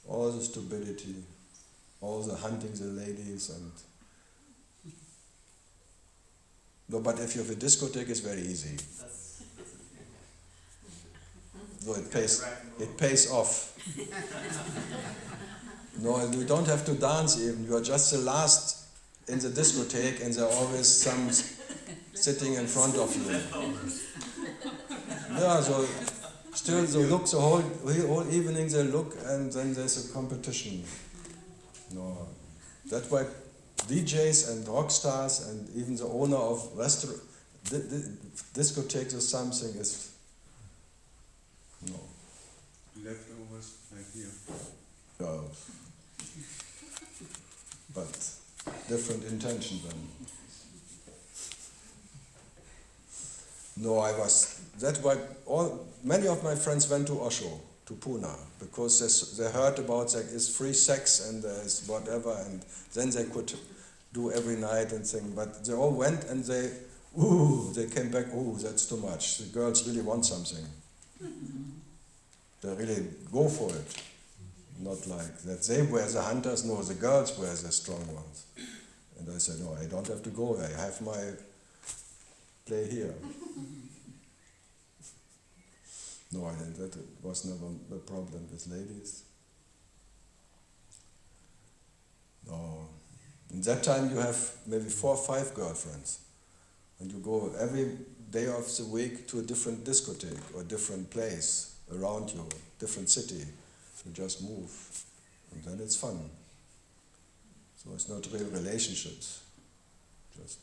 All the stupidity, all the hunting the ladies and... No, but if you have a discotheque, it's very easy. So it pays off. No, you don't have to dance even, you are just the last in the discotheque and there are always some sitting in front of you. Yeah, so still they look the whole evening they look and then there's a competition. No, that's why DJs and rock stars and even the owner of restaurant, discotheques or something is, no. Leftovers like here. Yeah, but different intention then. No, that's why many of my friends went to Osho, to Pune, because they heard about there is free sex and there's whatever, and then they could do every night and thing. But they all went and they came back, that's too much. The girls really want something. They really go for it. Not like that they were the hunters, no, the girls were the strong ones. And I said, no, I don't have to go, I have my play here. No, that was never a problem with ladies. No. In that time you have maybe 4 or 5 girlfriends. And you go every day of the week to a different discotheque or different place around you, different city. You just move. And then it's fun. So it's not real relationships. Just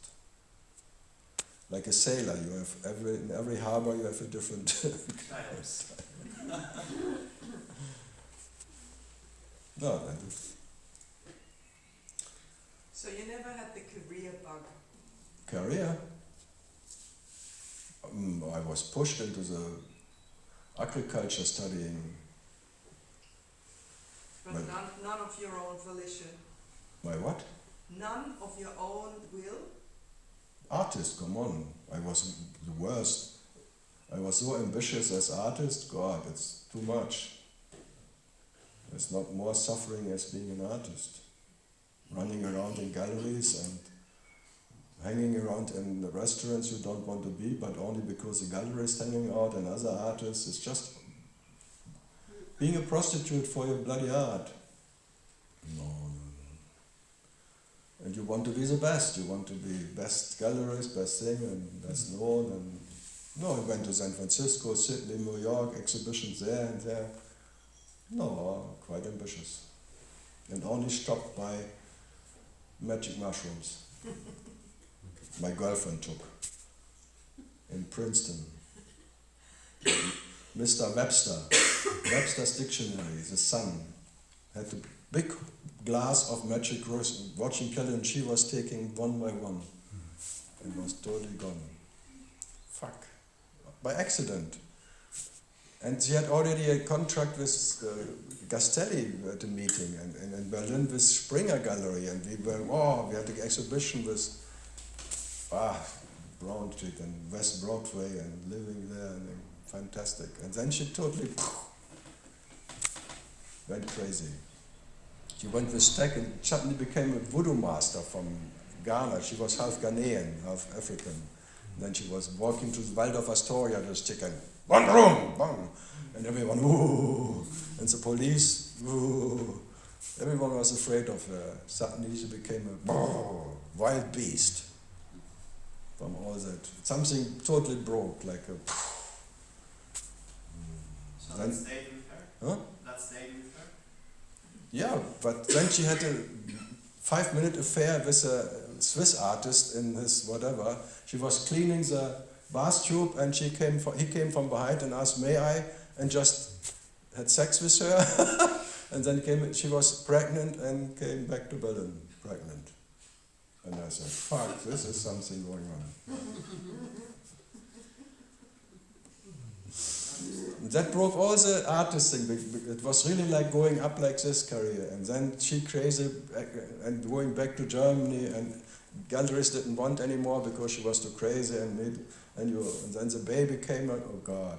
like a sailor, you have in every harbor you have a different style. No, that is. So you never had the career bug? Career? I was pushed into the agriculture studying. But none of your own volition? My what? None of your own will? Artist, come on. I was the worst. I was so ambitious as artist, God, it's too much. There's not more suffering as being an artist. Running around in galleries and hanging around in the restaurants you don't want to be, but only because the gallery is hanging out and other artists. It's just being a prostitute for your bloody art. No. And you want to be the best. You want to be best gallerist, best thing, and best known. And no, I went to San Francisco, Sydney, New York, exhibitions there and there. No, quite ambitious. And only stopped by magic mushrooms. My girlfriend took in Princeton. Mr. Webster's dictionary, the son, had a big glass of magic rose, watching Kelly, and she was taking one by one. And was totally gone. Fuck. By accident. And she had already a contract with Gastelli at a meeting and in Berlin with Springer Gallery, and we had an exhibition with Brown Street and West Broadway and living there, and fantastic. And then she totally went crazy. She went with Stack and suddenly became a voodoo master from Ghana. She was half Ghanaian, half African. And then she was walking to the Waldorf Astoria with Stick and one room, bang, and everyone, ooh, and the police, ooh. Everyone was afraid of her. Suddenly she became a wild beast from all that. Something totally broke, like a. So that stayed with her? Huh? That stayed with her? Yeah, but then she had a 5-minute affair with a Swiss artist in his whatever. She was cleaning the bath tube and he came from behind and asked, may I? And just had sex with her. And then she was pregnant and came back to Berlin, pregnant. And I said, fuck, this is something going on. That broke all the artist thing. It was really like going up like this career. And then she crazy and going back to Germany, and galleries didn't want anymore because she was too crazy, and then the baby came out. Oh God.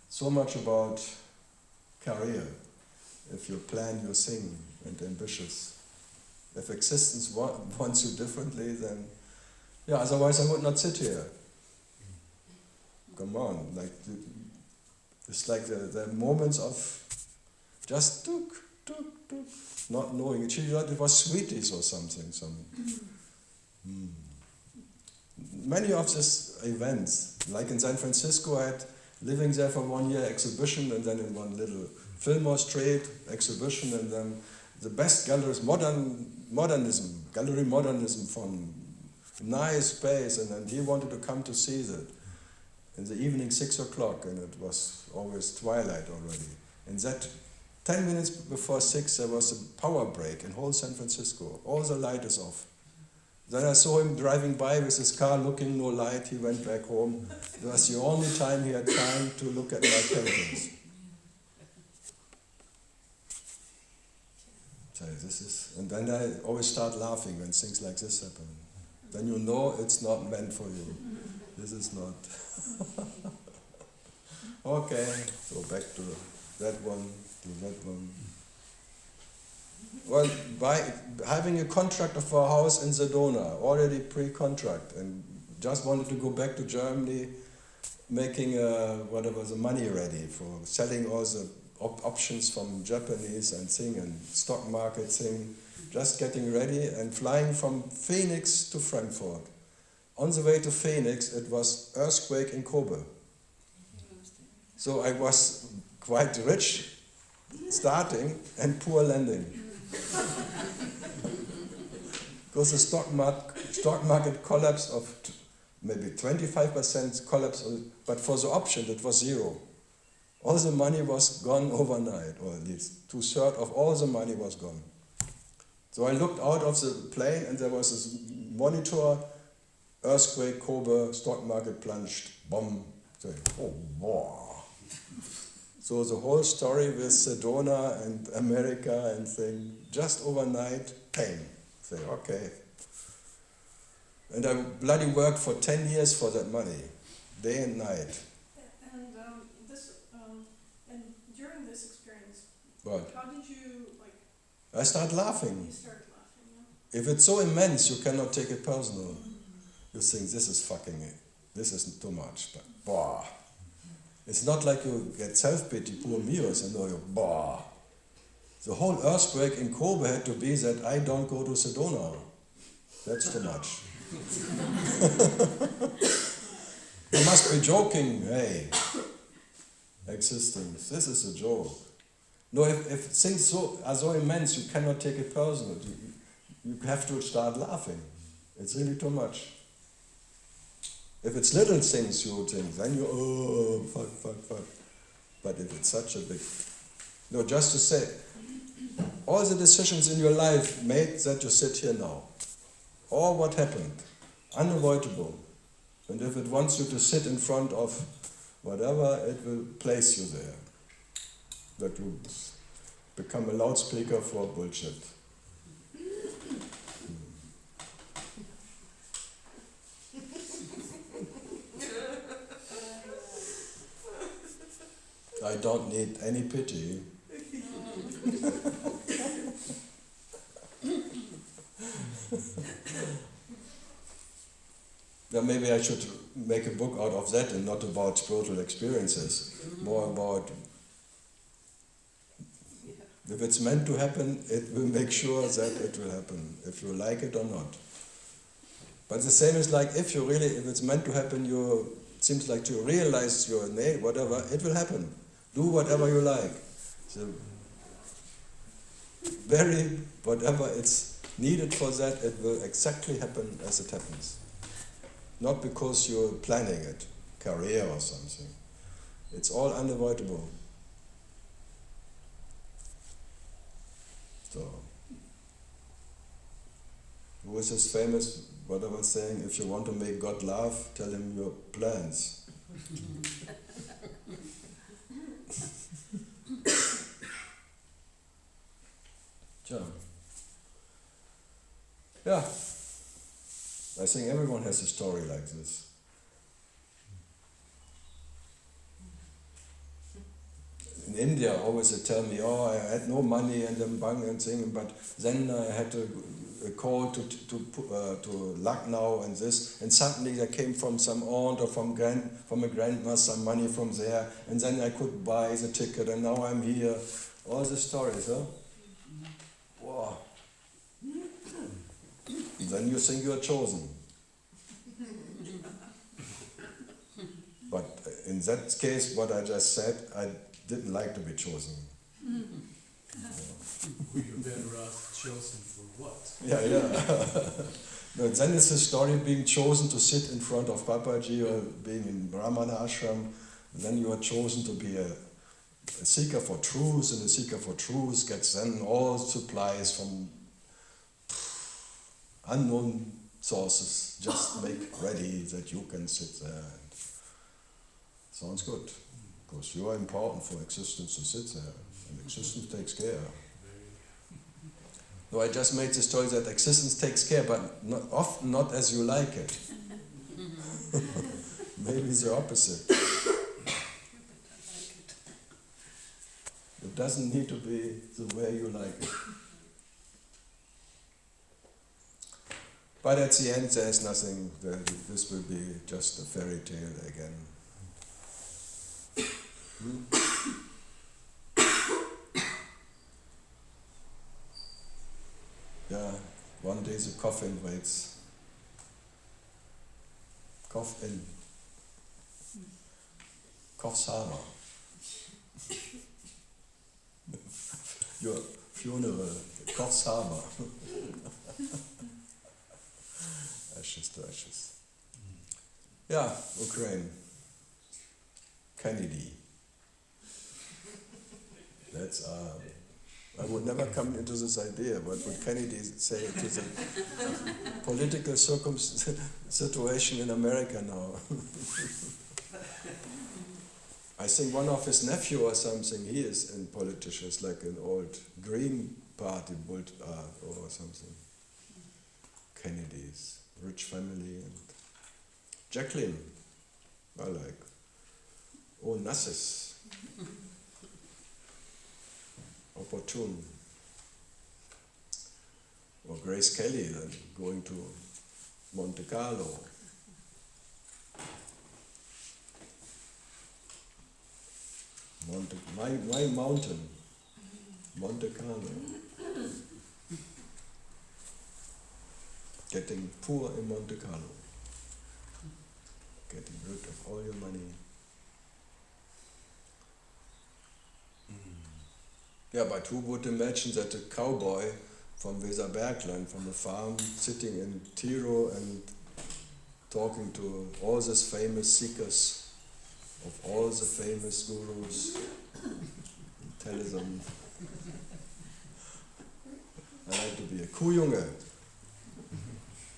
So much about career. If you plan your thing and ambitious. If existence wants you differently, then yeah, otherwise I would not sit here. Come on, it's like the moments of just tuk, not knowing. She thought it was sweeties or something. Many of these events, like in San Francisco, I had living there for 1 year exhibition, and then in one little Fillmore Street exhibition, and then the best galleries, gallery modernism from nice space, and then he wanted to come to see that. In the evening, 6 o'clock, and it was always twilight already. And that 10 minutes before 6 there was a power break in whole San Francisco. All the light is off. Then I saw him driving by with his car looking no light. He went back home. It was the only time he had time to look at my paintings. So this is, and then I always start laughing when things like this happen. Then you know it's not meant for you. This is not. Okay, so back to that one, to that one. Well, by having a contract for a house in Sedona, already pre-contract, and just wanted to go back to Germany, making the money ready for selling all the options from Japanese and thing and stock market thing, just getting ready and flying from Phoenix to Frankfurt. On the way to Phoenix, it was earthquake in Kobe. So I was quite rich starting and poor landing. Because the stock market collapse of maybe 25% collapse, but for the option it was zero. All the money was gone overnight, or at least 2/3 of all the money was gone. So I looked out of the plane and there was this monitor, earthquake, Kobe, stock market plunged, bomb. So, oh, wow. So the whole story with Sedona and America and thing, just overnight, pain. Say, okay. And I bloody worked for 10 years for that money, day and night. And during this experience, But how did you I start laughing. You started laughing, yeah. If it's so immense, you cannot take it personal. You think, this is fucking it. This is too much. But, bah. It's not like you get self-pity, poor me, or something, no, you, bah. The whole earthquake in Kobe had to be that I don't go to Sedona. That's too much. You must be joking, hey. Existence, this is a joke. No, if things are so immense, you cannot take it personal. You have to start laughing. It's really too much. If it's little things you think, then you, oh, fuck. But if it's such a big... No, just to say, all the decisions in your life made that you sit here now. All what happened, unavoidable. And if it wants you to sit in front of whatever, it will place you there. That you become a loudspeaker for bullshit. I don't need any pity. Then maybe I should make a book out of that and not about spiritual experiences. More about, if it's meant to happen, it will make sure that it will happen, if you like it or not. But the same is like if it's meant to happen, it seems like to realize your name, whatever, it will happen. Do whatever you like. So, whatever it's needed for that, it will exactly happen as it happens. Not because you're planning it, career or something. It's all unavoidable. So, who is this famous, what I was saying, if you want to make God laugh, tell him your plans. Yeah. I think everyone has a story like this. In India, always they tell me, oh, I had no money and then bang and thing, but then I had a call to Lucknow and this, and suddenly there came from some aunt or from a grandma some money from there, and then I could buy the ticket, and now I'm here. All the stories, huh? Wow. Then you think you are chosen. But in that case, what I just said, I didn't like to be chosen. You better ask, chosen for what? Yeah. No, then it's a story of being chosen to sit in front of Papaji or being in Brahmana ashram. Then you are chosen to be a seeker for truth, and a seeker for truth gets then all supplies from unknown sources. Just make ready that you can sit there. And sounds good, because you are important for existence to sit there, and existence takes care. No, I just made the story that existence takes care, but not, often not as you like it. Maybe the opposite. It doesn't need to be the way you like it. But at the end there is nothing, this will be just a fairy tale again. Yeah, one day the coffin waits. Cough in. Kochshaber. Your funeral, Kochshaber. Ashes to ashes. Yeah, Ukraine. Kennedy. That's I would never come into this idea. What would Kennedy say to the political situation in America now? I think one of his nephew or something, he is in politics, like an old Green Party or something. Kennedy's rich family and Jacqueline, I like. Oh, Nassis. Opportune. Or Grace Kelly going to Monte Carlo. My mountain, Monte Carlo. Getting poor in Monte Carlo. Getting rid of all your money. Yeah, but who would imagine that a cowboy from Weserbergland, from a farm, sitting in Tiro and talking to all these famous seekers of all the famous gurus, tell them, I like to be a Kuhjunge,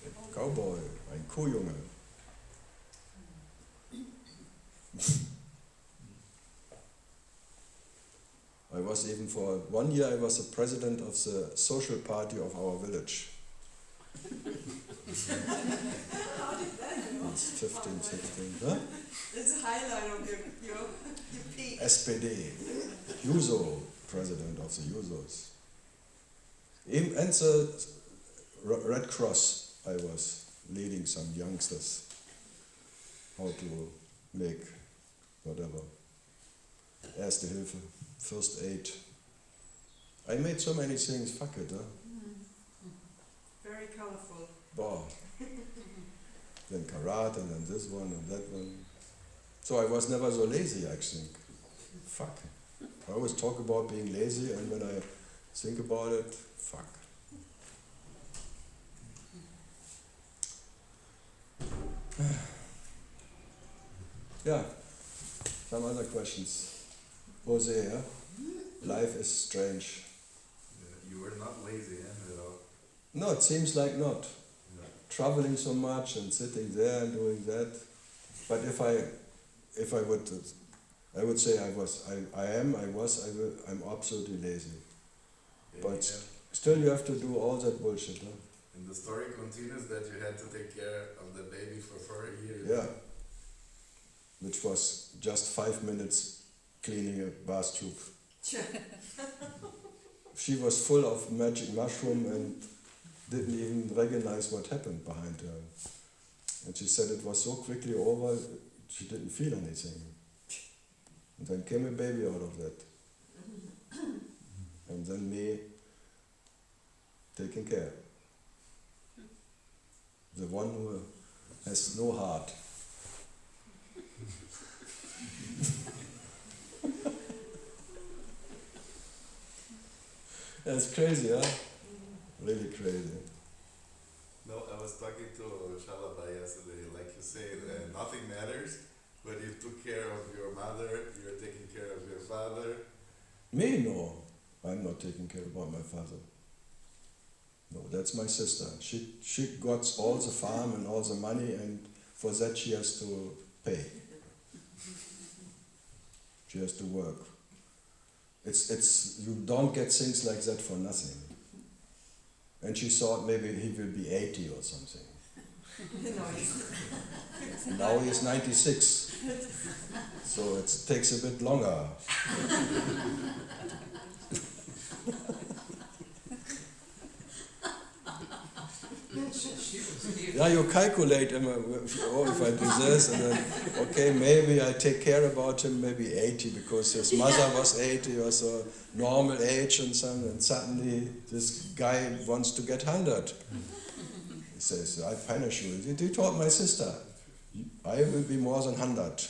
a cowboy, ein Kuhjunge. I was even for 1 year, I was the president of the social party of our village. How did that go? It's 15, 16, huh? It's a highlight of your peak. SPD, Juso, president of the Jusos. And the Red Cross, I was leading some youngsters how to make whatever. Erste Hilfe, first aid. I made so many things, fuck it, huh? Very colorful. Boah. Then karate, and then this one and that one. So I was never so lazy, I think. Fuck. I always talk about being lazy, and when I think about it, fuck. Yeah, some other questions. Jose, yeah? Life is strange. You were not lazy, at all. No, it seems like not. No. Traveling so much and sitting there and doing that. But if I would say I'm absolutely lazy. Yeah, But yeah. still you have to do all that bullshit, huh? And the story continues that you had to take care of the baby for 4 years. Yeah. Which was just 5 minutes cleaning a bath tube. She was full of magic mushroom and didn't even recognize what happened behind her. And she said it was so quickly over, she didn't feel anything. And then came a baby out of that. And then me taking care. The one who has no heart. That's crazy, huh? Really crazy. No, I was talking to Shalaba yesterday, like you said, nothing matters, But you took care of your mother, you're taking care of your father. Me? No. I'm not taking care about my father. No, that's my sister. She got all the farm and all the money, and for that she has to pay. She has to work. It's you don't get things like that for nothing. And she thought maybe he will be 80 or something. Now he's 96. So it takes a bit longer. Yeah, you calculate him, if I do this, and then, okay, maybe I take care about him, maybe 80, because his mother was 80, or so, normal age, and suddenly this guy wants to get 100. He says, I punish you. He told my sister, I will be more than 100,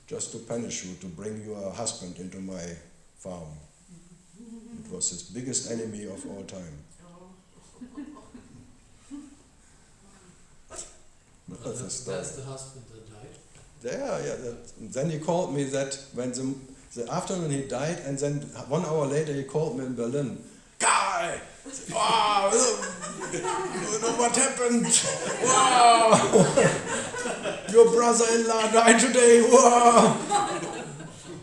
just to punish you, to bring your husband into my farm. It was his biggest enemy of all time. That's the husband that died? Yeah. Then he called me that when the afternoon he died, and then 1 hour later he called me in Berlin. Karl! Wow! You know what happened? Wow! Your brother-in-law died today! Wow!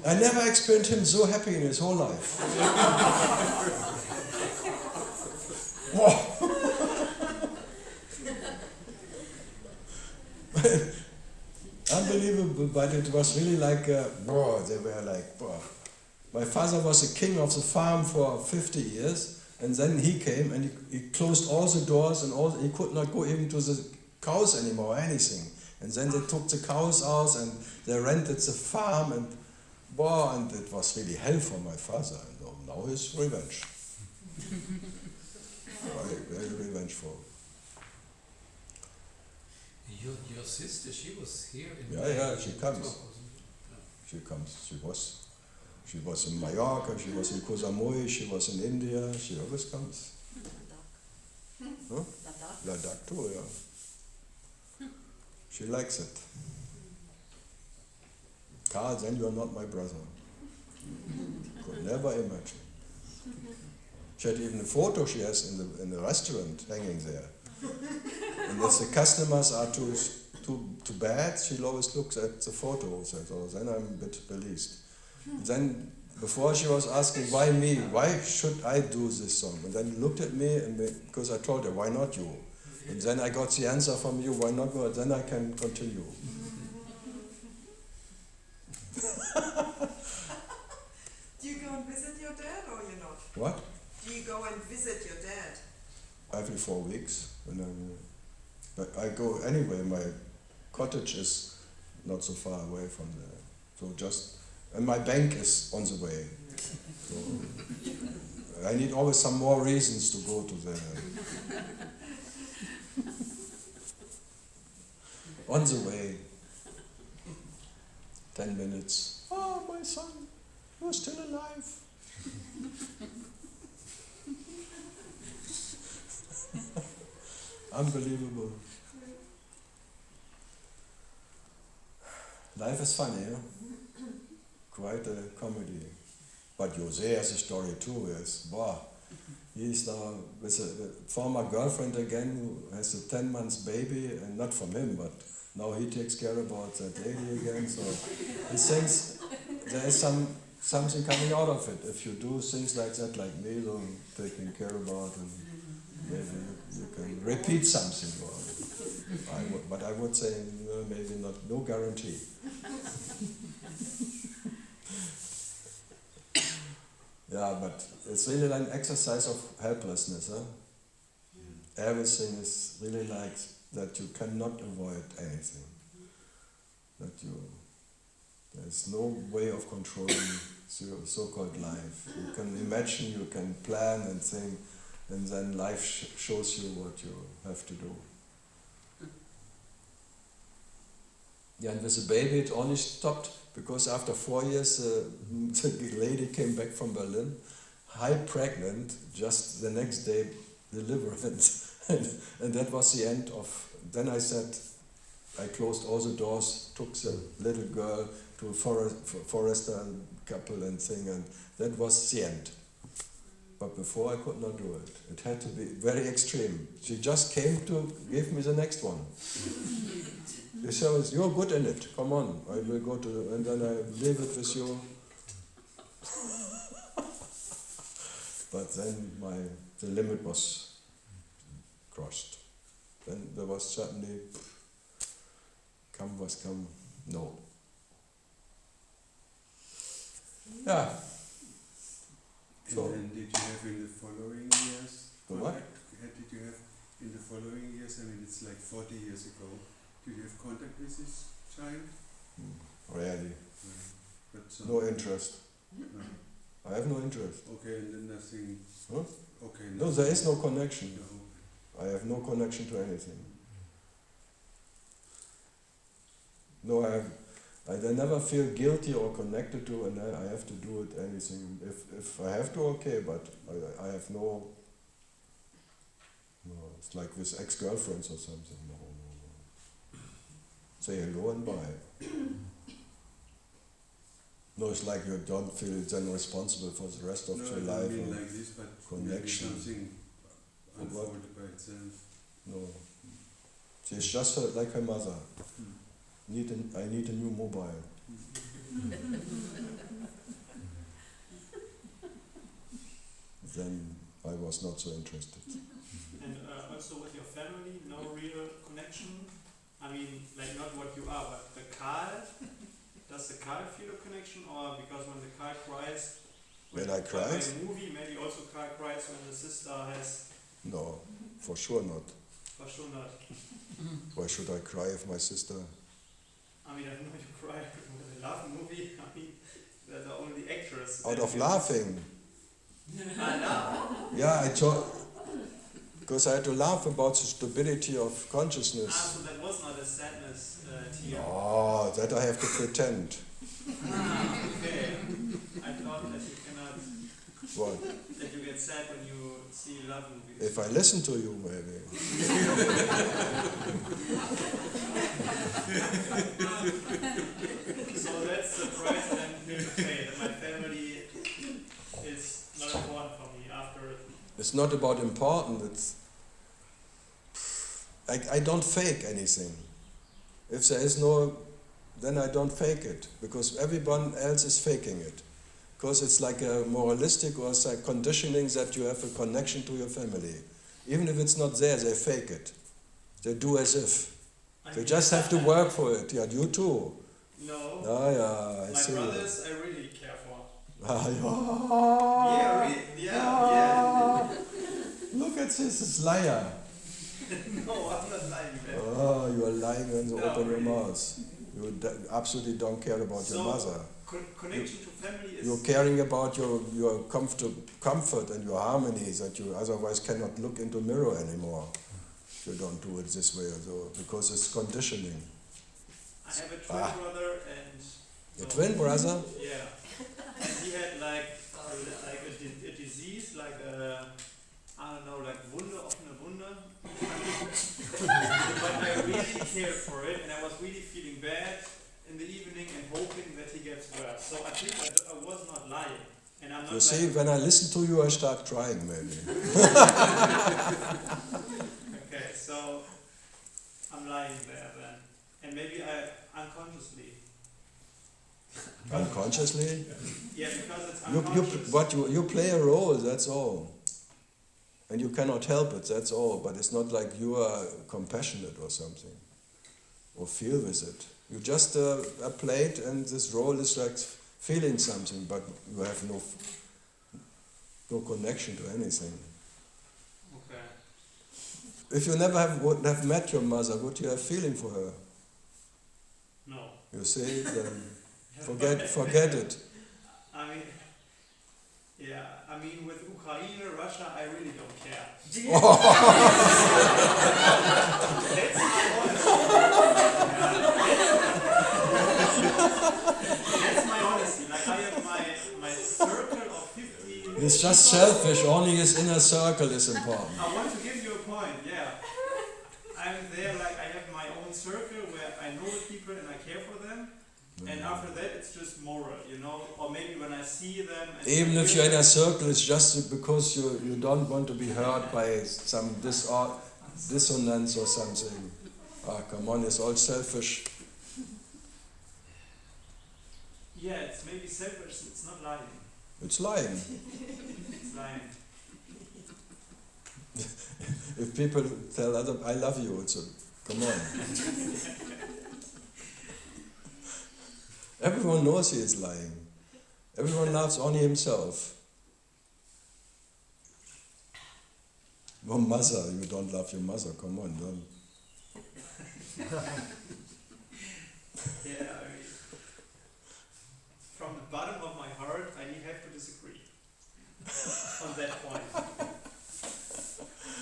I never experienced him so happy in his whole life. Wow! Unbelievable, but it was really like, they were like, My father was the king of the farm for 50 years, and then he came and he closed all the doors and he could not go even to the cows anymore or anything. And then they took the cows out and they rented the farm, and it was really hell for my father. And now he's revenge. Very revengeful. Your sister, she was here in She comes. She comes. She was in Mallorca, she was in Koh Samui, she was in India, she always comes. Huh? Ladakh too, yeah. She likes it. Karl, then you are not my brother. Could never imagine. She had even a photo she has in the restaurant hanging there. And if the customers are too bad, she always looks at the photos, and so then I'm a bit released. Then, before she was asking, why me? Why should I do this song? And then looked at me, because I told her, why not you? And then I got the answer from you, why not me? Then I can continue. Do you go and visit your dad, or you're not? What? Do you go and visit your dad? Every 4 weeks. But I go anyway, my cottage is not so far away from there. And my bank is on the way. So I need always some more reasons to go to there. On the way. 10 minutes. Oh, my son, you're still alive. Unbelievable. Life is funny, eh? Quite a comedy. But Jose has a story too, yes. He's now with a former girlfriend again who has a 10 months baby, and not from him, but now he takes care about that lady again. So he thinks there is something coming out of it. If you do things like that, like me, taking care about, and maybe you can repeat something. But I would say maybe not, no guarantee. Yeah, but it's really an exercise of helplessness. Huh? Everything is really like that you cannot avoid anything. There's no way of controlling your so-called life. You can imagine, you can plan and think, and then life shows you what you have to do. Yeah, and with the baby it only stopped because after 4 years the lady came back from Berlin, high pregnant, just the next day delivered. And that was the end of, then I said, I closed all the doors, took the little girl to a forester couple and thing, and that was the end. But before I could not do it. It had to be very extreme. She just came to give me the next one. She said, "You're good in it. Come on, I will go to, and then I leave it with you." But then the limit was crossed. Then there was suddenly, come was come, no. Yeah. So, And then did you have in the following years? The what? Did you have in the following years? I mean, it's like 40 years ago. Did you have contact with this child? Rarely. But No interest. No. I have no interest. Okay, and then nothing. Huh? Okay. No, there is no connection. No. I have no connection to anything. No, I never feel guilty or connected to, and I have to do it anything. If I have to, okay, but I have no. It's like with ex-girlfriends or something. No. Say hello and bye. No, it's like you don't feel then responsible for the rest of your life. I don't mean like this, but connection. Something unfolded by itself. No. She's just like her mother. I need a new mobile. Then I was not so interested. And also with your family, no real connection? I mean, like not what you are, but the Karl, does the Karl feel a connection? Or because when the Karl cries, When I cried? in a movie, maybe also Karl cries when the sister has... No, for sure not. For sure not. Why should I cry if my sister... I mean, I know you cry with a love movie. I mean, they're the only actress. Out of laughing. Yeah, I thought... Because I had to laugh about the stupidity of consciousness. So that was not a sadness tear. No, that I have to pretend. Okay. I thought that you cannot... What? That you get sad when you see love movies. If I listen to you, maybe. So that's the price that I need to pay, that my family is not important for me after it. It's not about important, it's... I don't fake anything. If there is no... then I don't fake it, because everyone else is faking it. Because it's like a moralistic or like conditioning that you have a connection to your family. Even if it's not there, they fake it. They do as if. They just have to work for it. Yeah, you too. No. Ah, yeah, I my see. brothers, I really care for. Ah, Yeah, yeah. Look at this liar. No, I'm not lying, man. Oh, you are lying when you No, open your really. mouth. You absolutely don't care about your mother. Connection to family is... You're caring about your comfort and your harmony that you otherwise cannot look into mirror anymore. If you don't do it this way or so, because it's conditioning. I have a twin brother and... Your twin brother? Yeah. And he had like a disease, like a... I don't know, like Wunde, offene Wunde. But I really cared for it, and I was really feeling bad in the evening and hoping that he gets worse. So I think I was not lying. And I'm not You see, when I listen to you, I start crying maybe. Okay, so I'm lying there then. And maybe I unconsciously. Unconsciously? Yeah, because it's unconscious. You play a role, that's all. And you cannot help it, that's all. But it's not like you are compassionate or something, or feel with it. You just are played, and this role is like feeling something, but you have no connection to anything. Okay. If you never would have met your mother, would you have feeling for her? No. You see, then forget it. I mean, yeah, I mean with Ukraine, Russia, I really don't care. That's my honesty. That's my honesty. Like I have my circle of 50. It's just selfish, only his inner circle is important. I want to give you a point, yeah. I'm there, like I have my own circle where with people and I care for them. And after that, it's just moral, you know. Or maybe when I see them. And Even I if hear you're in a them- circle, it's just because you don't want to be hurt by some dissonance or something. Ah, come on, it's all selfish. Yeah, it's maybe selfish, it's not lying. It's lying. It's lying. If people tell other, I love you, it's a, come on. Everyone knows he is lying. Everyone loves only himself. Your mother, you don't love your mother, come on, don't. Yeah, I mean, from the bottom of my heart, I have to disagree on that point.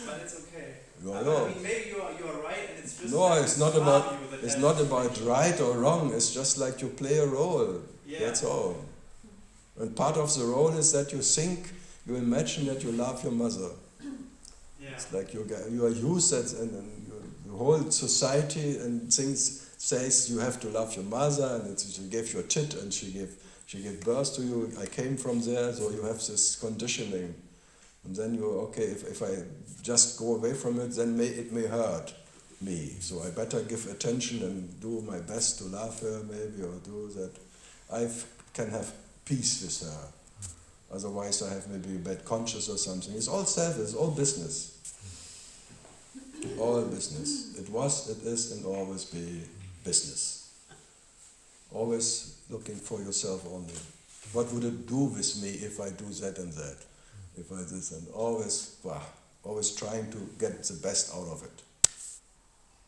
But it's okay. No, I no. mean, maybe you are right, and it's just. No, that it's not part about of you that it's has not to about change. right or wrong, it's just like you play a role. Yeah. That's all. And part of the role is that you think, you imagine that you love your mother. Yeah. It's like you are used that, and the whole society and things says you have to love your mother, and she gave you a tit, and she gave birth to you. I came from there, so you have this conditioning, and then you're okay. If I just go away from it, then it may hurt me. So I better give attention and do my best to love her, maybe, or do that. I can have peace with her. Otherwise, I have maybe a bad conscience or something. It's all selfish. It's all business. All business. It was, it is, and always be business. Always looking for yourself only. What would it do with me if I do that and that? If I this and always trying to get the best out of it.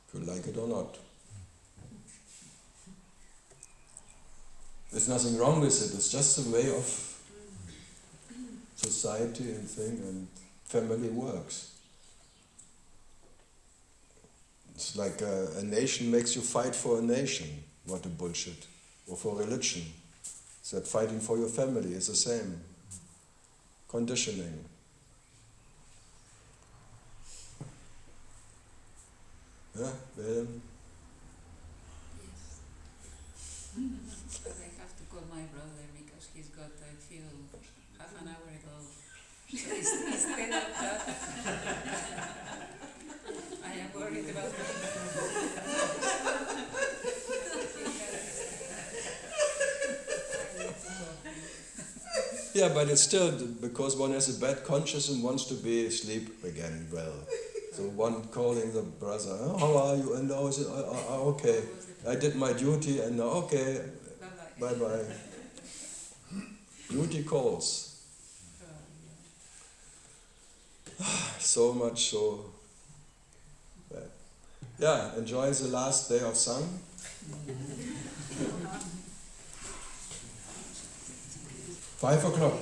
If you like it or not. There's nothing wrong with it. It's just a way of society and thing, and family works. It's like a nation makes you fight for a nation. What a bullshit. Or for religion. It's that fighting for your family is the same. Conditioning. Yeah, Wilhelm? Yes. But I have to call my brother because he's got a feel half an hour ago. So instead of that, I am worried about him. Yeah, but it's still because one has a bad conscience and wants to be asleep again well. So one calling the brother, oh, how are you? And now is it, okay, I did my duty and now, okay, bye-bye. Duty calls. So much so bad. Yeah, enjoy the last day of sun. 5 o'clock.